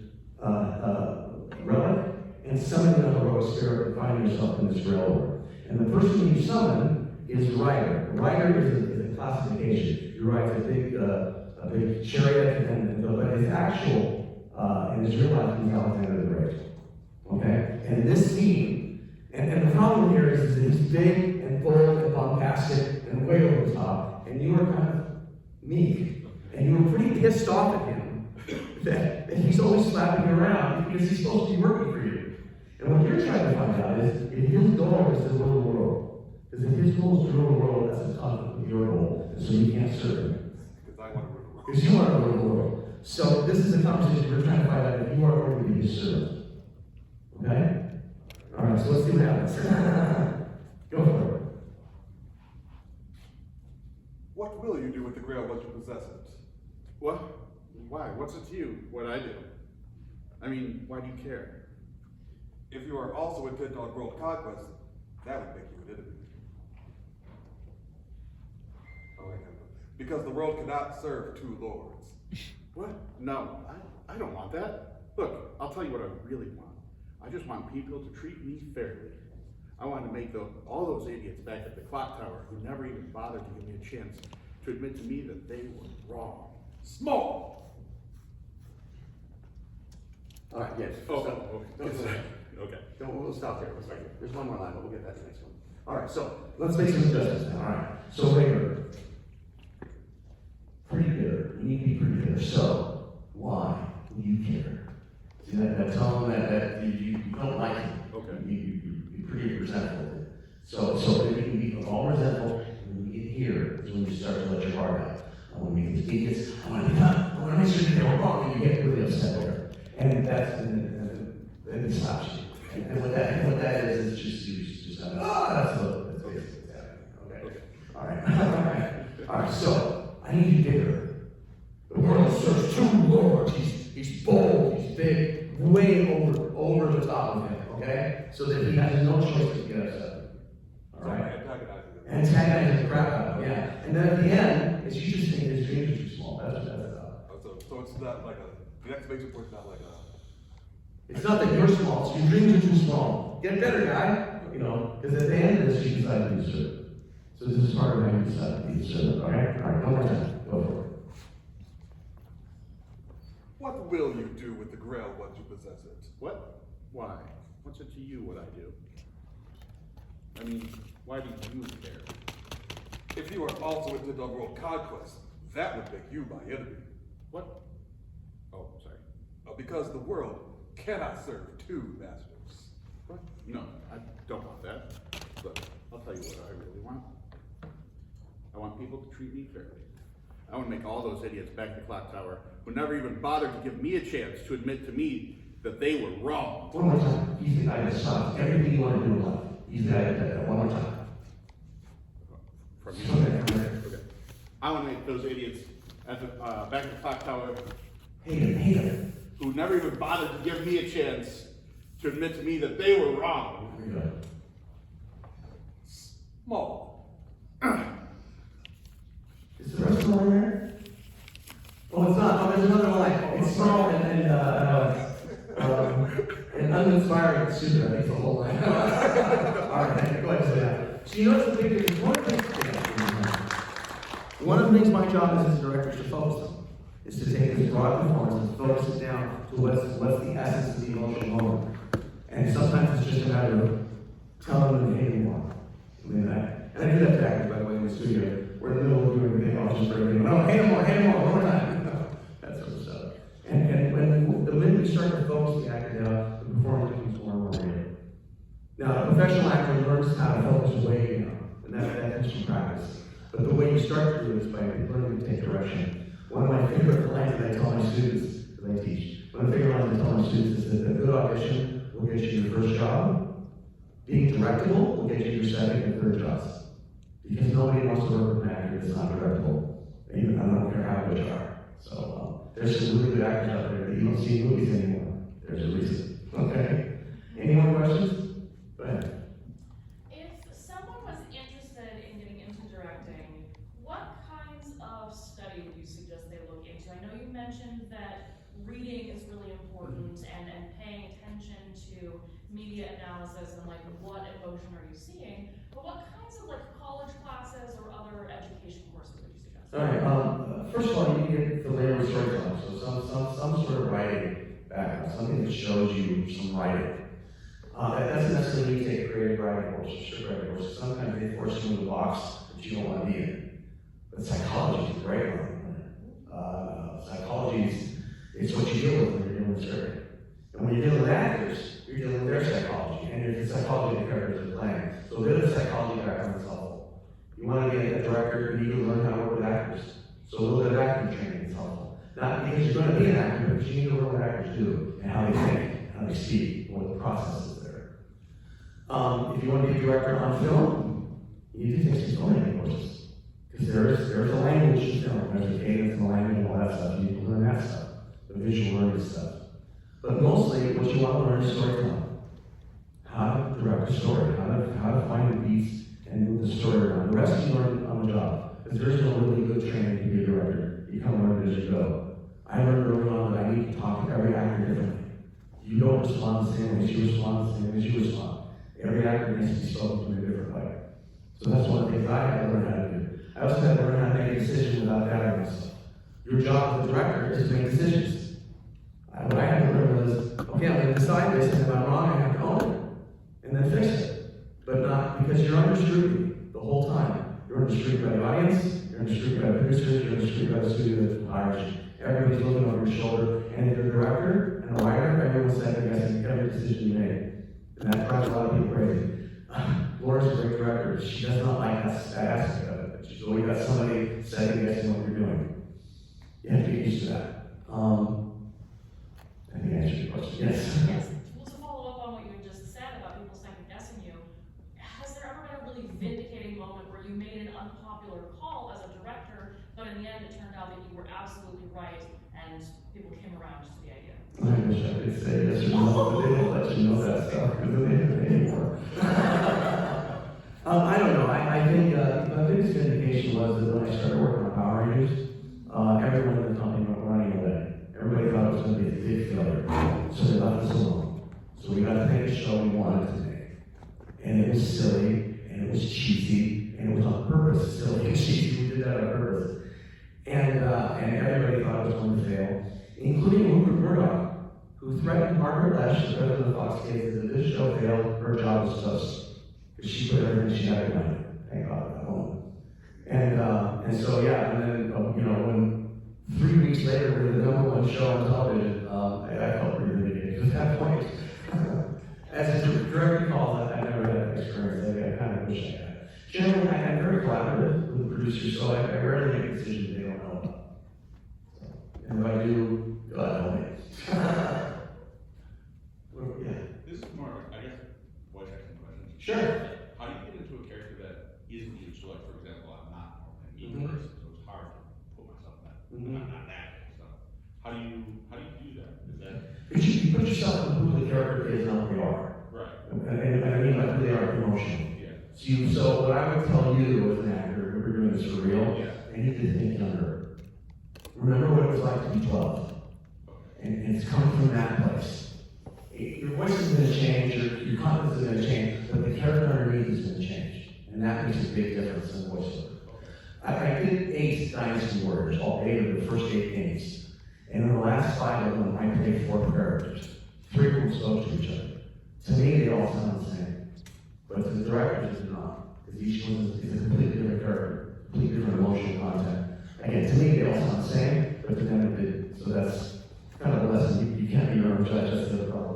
relic and summoning a heroic spirit and finding yourself in this railroad. And the person you summon is the writer. The writer is a classification. He writes a big chariot, but his actual, in his real life, he's Alexander the Great. Okay? And this scene, and the problem here is that he's big and bold and bombastic and way over the top, and you were kind of meek, and you were pretty pissed off at him that he's always slapping you around because he's supposed to be working for you. And what you're trying to find out is if his goal is to rule the world. Because if his goal is to rule the world, that's a conflict with your goal, and so you can't serve him. Because I want to rule the world. Because you want to rule the world. So this is a conversation we're trying to find out if you are going to be his servant. Okay? All right, so let's see what happens. Go for it. What will you do with the grail once you possess it? What? Why? What's it to you? What I do? I mean, why do you care? If you are also intent on world conquest, that would make you an enemy. Oh, I know. Because the world cannot serve two lords. What? No, I don't want that. Look, I'll tell you what I really want. I just want people to treat me fairly. I want to make all those idiots back at the clock tower who never even bothered to give me a chance to admit to me that they were wrong. Small! All right, yes. Okay. We'll stop there. There's one more line, but we'll get that to the next one. All right, so let's make some adjustments now. All right. So bitter. Pretty bitter. You need to be pretty bitter. So why do you care? See that tone that you don't like him. Okay. You're pretty resentful. So if you can be all resentful, and when you get here is when you start to let your heart out. I want to make these idiots. I want to be done. I want to make sure that they're wrong, and you get really upset there. And that's and it stops you. And what that is just you just that's basically what's happening. Okay. All right. All right. So I need you bigger. The world serves two lords. He's bold. He's big. Way over the top of him. Okay. So that he has no choice to get upset. All right. Antagonizing the crap out of him. Yeah. And then at the end, it's you just think his dreams are too small. That's So it's not like the next major point's not like It's not that you're small, it's your dreams are too small. Get better, guy. You know, because at the end of this, you decide to be a servant. So this is part of how you decide to be a servant. All right, one more time. Go for it. What will you do with the Grail once you possess it? What? Why? What's it to you what I do? I mean, why do you care? If you are also intent on world conquest, that would make you my enemy. What? Oh, sorry. Because the world cannot serve two masters. What? No, I don't want that. Look, I'll tell you what I really want. I want people to treat me fairly. I want to make all those idiots back at the clock tower who never even bothered to give me a chance to admit to me that they were wrong. One more time. He's the guy that stops everything you want to do in life. He's the guy that does that. One more time. From you. Okay. I want to make those idiots at the back at the clock tower hate him. Who never even bothered to give me a chance to admit to me that they were wrong. Small. Is the rest of the line there? Oh, it's not. Oh, there's another line. It's small and uninspiring. Super. That makes the whole line. All right, go ahead and say that. So you notice the big difference. One of the things my job as a director is to focus on. Is to take this broad performance and focus it down to what's the essence of the emotional moment. And sometimes it's just a matter of telling them to hate more. I mean, and I do that to actors, by the way, in the studio. We're in the middle of doing the thing, I'll just break it. No, hate more, one more time. That sort of stuff. And when the minute we start to focus the actor down, the performance becomes more and more real. Now, a professional actor learns how to focus away, and that comes from practice. But the way you start to do it is by learning to take direction. One of my favorite lines that I tell my students, that I teach, one of the favorite lines I tell my students is that a good audition will get you your first job. Being directable will get you your second and third jobs. Because nobody wants to work with an actor that's not directable. Even I don't care how good you are. So there's some really good actors out there that you don't see in movies anymore. There's a reason. Okay? Any more questions? Go ahead. If someone was interested in getting into directing, what kinds of study would you suggest they look into? I know you mentioned that reading is really important and paying attention to media analysis and like what emotion are you seeing, but what kinds of like college classes or other education courses would you suggest? All right. First of all, you get the layer of storytelling, so some sort of writing background, something that shows you some writing. That doesn't necessarily mean you take a creative writing course or script writing course. Sometimes they force you into a box that you don't want to be in. But psychology is a great one. Psychology is what you deal with when you're dealing with script. And when you're dealing with actors, you're dealing with their psychology, and there's the psychology of the characters are playing. So a bit of psychology background is helpful. You want to be a director, you need to learn how to work with actors. So a little bit of acting training is helpful. Not because you're going to be an actor, but you need to learn what actors do, and how they think, and how they speak, and what the process is there. If you want to be a director on film, you need to take some filmmaking courses. Because there's a language to film, there's a cadence and the language and all that stuff. You need to learn that stuff, the visual learning stuff. But mostly, what you want to learn is storytelling. How to direct a story, how to find the beats and move the story around. The rest you learn on the job, because there's no really good training to be a director. You kind of learn it as you go. I learned early on that I need to talk to every actor differently. You don't respond the same way as you respond the same way as you respond. Every actor needs to be spoken to in a different way. So that's one of the things I had to learn how to do. I also had to learn how to make a decision without doubting myself. Your job as a director is to make decisions. What I had to learn was, okay, I'm going to decide this, and if I'm wrong, I have to own it, and then fix it. But not because you're under scrutiny the whole time. You're under scrutiny by the audience, you're under scrutiny by the producers, you're under scrutiny by the studio that hires you. Everybody's looking over your shoulder, and if you're a director and a writer, everyone's second guessing every decision you make. And that drives a lot of people crazy. Laura's a great director. She does not like that aspect of it. She's always got somebody second guessing what you're doing. You have to get used to that. I think I answered your question. Yes. Yes. Well, to follow up on what you had just said about people second guessing you, has there ever been a really vindicating moment where you made an unpopular call as a director, but in the end it turned out that you were absolutely right and people came around to the idea? I wish I could say yes or no, but they don't let you know that stuff because they don't pay anymore. I don't know. I think the biggest vindication was that when I started working on Power Rangers, everyone in the company went running away. Everybody thought it was going to be a big failure, so they left us alone. So we got to make a show we wanted to make. And it was silly, and it was cheesy, and it was on purpose, silly and cheesy. We did that on purpose. And everybody thought it was going to fail, including Rupert Murdoch, who threatened Margaret Lesh, the president of the Fox Kids, that if this show failed, her job was toast. Because she put everything she had behind it. Thank God for that woman. And so, yeah, and then, when 3 weeks later we were the #1 show on television, I felt pretty vindicated at that point. As a director calls, I never had that experience. I kind of wish I had. Generally, I'm very collaborative with the producers, so I rarely make decisions they don't know about. So, and if I do, God help me. Yeah. This is more, I guess, voice acting question. Sure. How do you get into a character that isn't you? So, like, for example, I'm not a mean person, so it's hard to put myself in that. I'm not that. So, how do you do that? Is that? Because you put yourself in who the character is, not who they are. Right. And I mean like who they are emotionally. Yeah. So what I would tell you as an actor, if we're doing this for real, I need to think younger. Remember what it was like to be 12. And it's coming from that place. Your voice is going to change, your confidence is going to change, but the character underneath is going to change. And that makes a big difference in voiceover. I did 8 Dynasty Warriors, all 8 of the first 8 games. And in the last 5 of them, I played 4 characters. 3 of them spoke to each other. To me, they all sound the same. But to the directors, it's not. Because each one is a completely different character, completely different emotional content. Again, to me, they all sound the same, but to them, it didn't. So that's kind of a lesson. You can't be your own judge, that's the problem.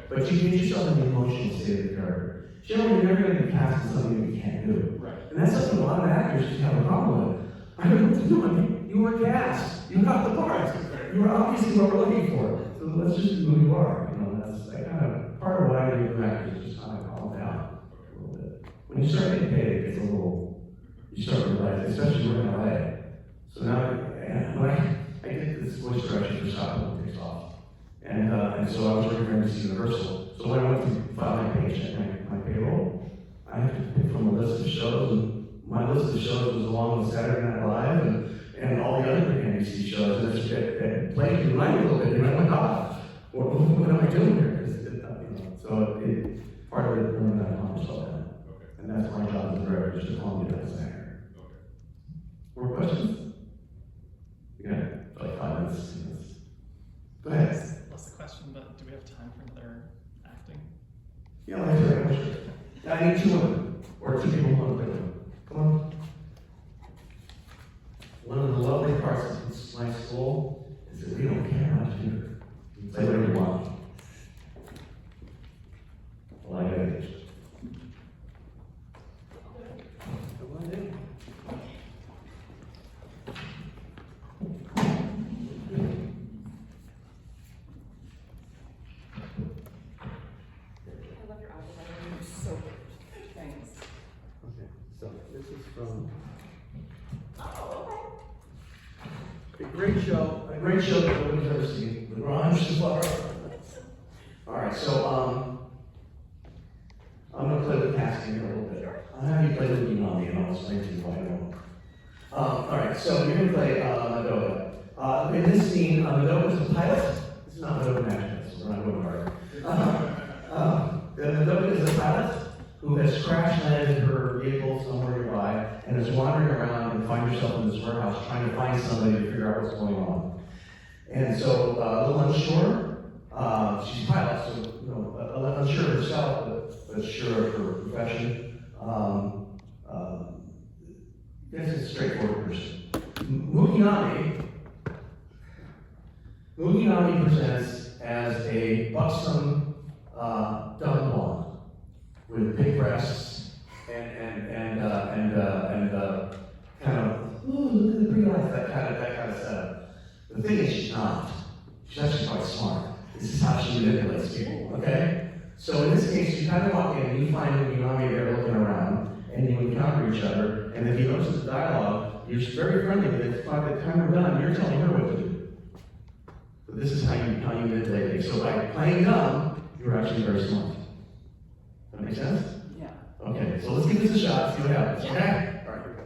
But you get yourself in the emotional state of the character. Generally, you're never going to be cast in something that you can't do. Right. And that's something a lot of actors just have a problem with. I don't know what to do. You were cast. You got the part. You were obviously what we're looking for. So let's just do who you are. That's kind of part of what I do with actors is just kind of calm down a little bit. When you start getting paid, it gets a little, you start to realize, especially when in LA. So now, when I did this voice direction for Scott Pilgrim Takes Off. And so I was working for NBC Universal. So when I went to file my paycheck, my payroll, I had to pick from a list of shows, and my list of shows was along with Saturday Night Live and all the other NBC shows, and it played in line a little bit, and I went, what am I doing here? So part of it, learning how to calm yourself down. And that's my job as a director, is to calm you down as an actor. More questions? Yeah, like 5 minutes. Go ahead. That's the question, but do we have time for another acting? Yeah, very much. I need 2 women, or 2 people who want to play them. Come on. One of the lovely parts of my school is that we don't care much either. You play whatever you want. Well, I got it. Come on in. A great show that nobody's ever seen, The Garage Bar. All right, so I'm gonna play with casting here a little bit. I'll have you play with me, Mommy, and I'll explain to you why I don't. All right, so you're gonna play Madoka. In this scene, Madoka is a pilot. This is not Madoka Magic, so we're not going hard. Madoka is a pilot who has crash landed her vehicle somewhere nearby and is wandering around and finds herself in this warehouse trying to find somebody to figure out what's going on. And so, a little unsure, she's a pilot, so, you know, unsure of herself, but sure of her profession. This is a straightforward person. Muginami presents as a buxom, dumb blonde with big breasts and kind of, ooh, look at the pretty eyes, that kind of setup. The thing is, she's not. She's actually quite smart. This is how she manipulates people, okay? So in this case, you kind of walk in and you find Muginami there looking around, and you encounter each other, and if you notice the dialogue, you're very friendly, but by the time we're done, you're telling her what to do. So this is how you manipulate it. So by playing dumb, you're actually very smart. Does that make sense? Yeah. Okay, so let's give this a shot, see what happens, okay? All right, here we go.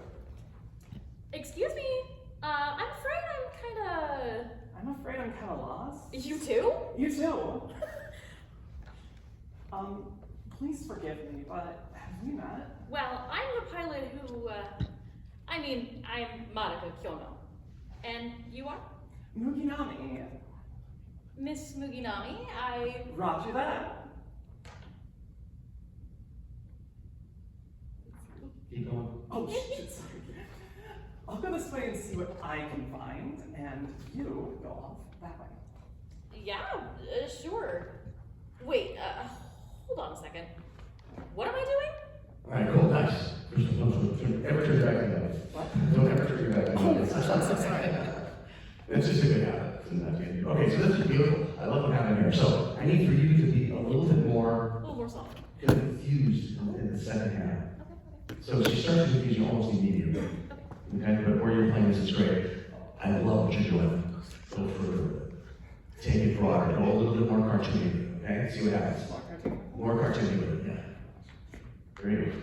Excuse me, I'm afraid I'm kinda lost. You too? You too. Please forgive me, but have we met? Well, I'm the pilot who, I'm Madoka Kyono. And you are? Muginami. Miss Muginami, Roger that. Keep going. Oh, shit, sorry. I'll go this way and see what I can find, and you go off that way. yeah, sure. Wait, hold on a second. What am I doing? All right, cool, nice. Don't ever turn back to that. What? Don't ever turn back to that. I'm so sorry. It's just a good habit. Okay, so this is beautiful. I love what happened here. So I need for you to be a little bit more soft. confused in the second half. So she starts to confuse you almost immediately. Okay, but where you're playing this is great. I love what you're doing. Go further. Take it broader. Go a little bit more cartoony. Okay, see what happens. More cartoony with it, yeah. Very good.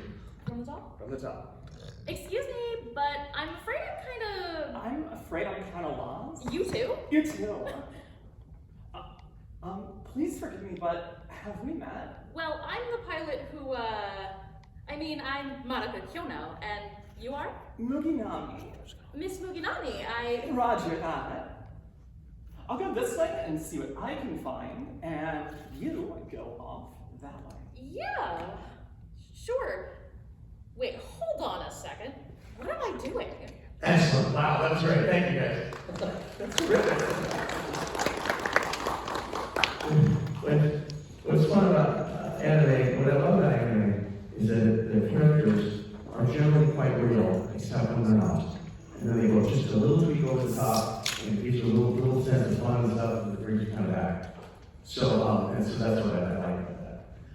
From the top? From the top. Excuse me, but I'm afraid I'm afraid I'm kinda lost. You too? You too. Please forgive me, but have we met? Well, I'm the pilot who, I'm Madoka Kyono, and you are? Muginami. Miss Muginami, Roger that. I'll go this way and see what I can find, and you go off that way. Yeah, sure. Wait, hold on a second. What am I doing? Excellent. Wow, that was great. Thank you, guys. That's terrific. What's fun about anime, what I love about anime, is that the characters are generally quite real, except when they're not. And then they go just a little tweak over the top, and it gives you a little sense of fun and stuff, and it brings you kind of back. So, and so that's what I like about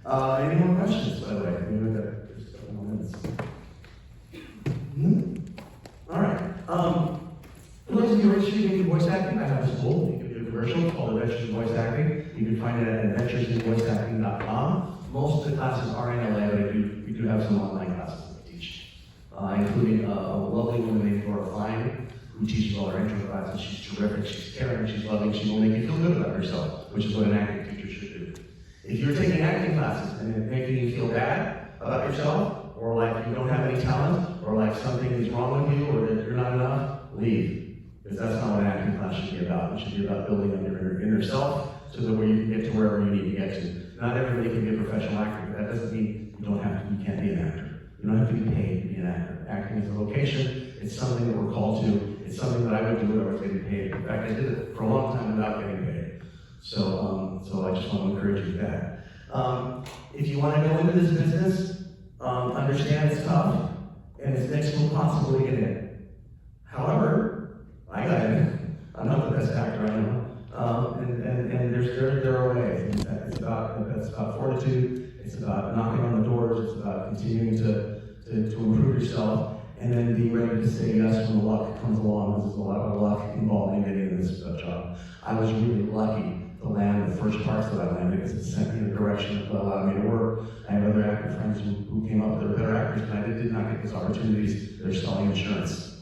that. Any more questions, by the way? We've got just a couple more minutes. All right. For those of you who are interested in voice acting, I have a school. You can do a commercial called Adventures in Voice Acting. You can find it at adventuresinvoiceacting.com. Most of the classes are in LA, but we do have some online classes that we teach, including a lovely woman named Laura Stahl, who teaches all our intro classes. She's terrific, she's caring, she's loving, she will make you feel good about yourself, which is what an acting teacher should do. If you're taking acting classes and it's making you feel bad about yourself, or like you don't have any talent, or like something is wrong with you, or that you're not enough, leave. Because that's not what an acting class should be about. It should be about building up your inner self so that you can get to wherever you need to get to. Not everybody can be a professional actor, but that doesn't mean you can't be an actor. You don't have to be paid to be an actor. Acting is a vocation, it's something that we're called to, it's something that I would do if I was getting paid. In fact, I did it for a long time without getting paid. So I just want to encourage you with that. If you want to go into this business, understand it's tough, and it's next to impossible to get in. However, I got in. I'm not the best actor I know, and there are ways. It's about fortitude. It's about knocking on the doors. It's about continuing to improve yourself, and then being ready to say yes when the luck comes along. There's a lot of luck involved in getting this job. I was really lucky to land the first parts that I landed because it sent me in a direction that allowed me to work. I have other actor friends who came up that are better actors than I did not get those opportunities. They're selling insurance.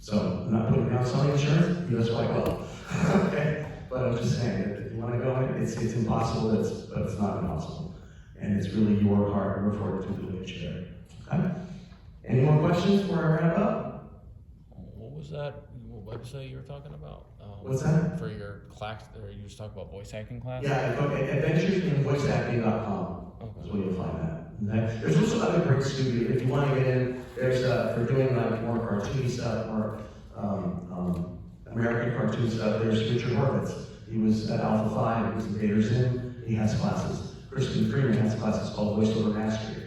So I'm not putting down selling insurance, you know quite well. Okay? But I'm just saying that if you want to go in, it's impossible, but it's not impossible. And it's really your heart, your fortitude to which you're there. Okay? Any more questions before I wrap up? What was that website you were talking about? What's that? For your class, or you just talking about voice acting class? Yeah, okay, adventuresinvoiceacting.com is where you'll find that. Okay? There's also other great studios. If you want to get in, there's for doing like more cartoony stuff, more American cartoon stuff. There's Richard Horvitz. He was at Alpha Phi, he was in Vader's Inn. He has classes. Kristen Freeman has classes called Voiceover Mastery.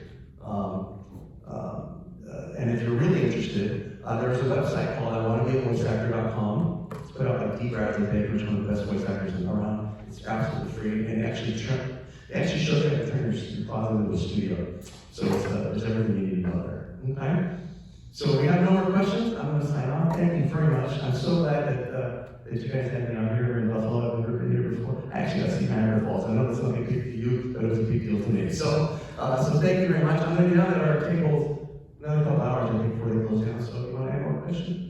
And if you're really interested, there's a website called iwanntobeavoiceactor.com. It's put out by D. Bradley Baker, who's one of the best voice actors around. It's absolutely free, and it actually shows you how to turn your closet into a studio. So there's everything you need to know there. Okay? So we have no more questions. I'm going to sign off. Thank you very much. I'm so glad that you guys had me out here in Buffalo. I've never been here before. Actually, I've seen Niagara Falls. I know that's not a big deal to you, but it was a big deal to me. So thank you very much. I'm going to be down at our table another couple hours, I think, before they close down. So if you want to add more questions?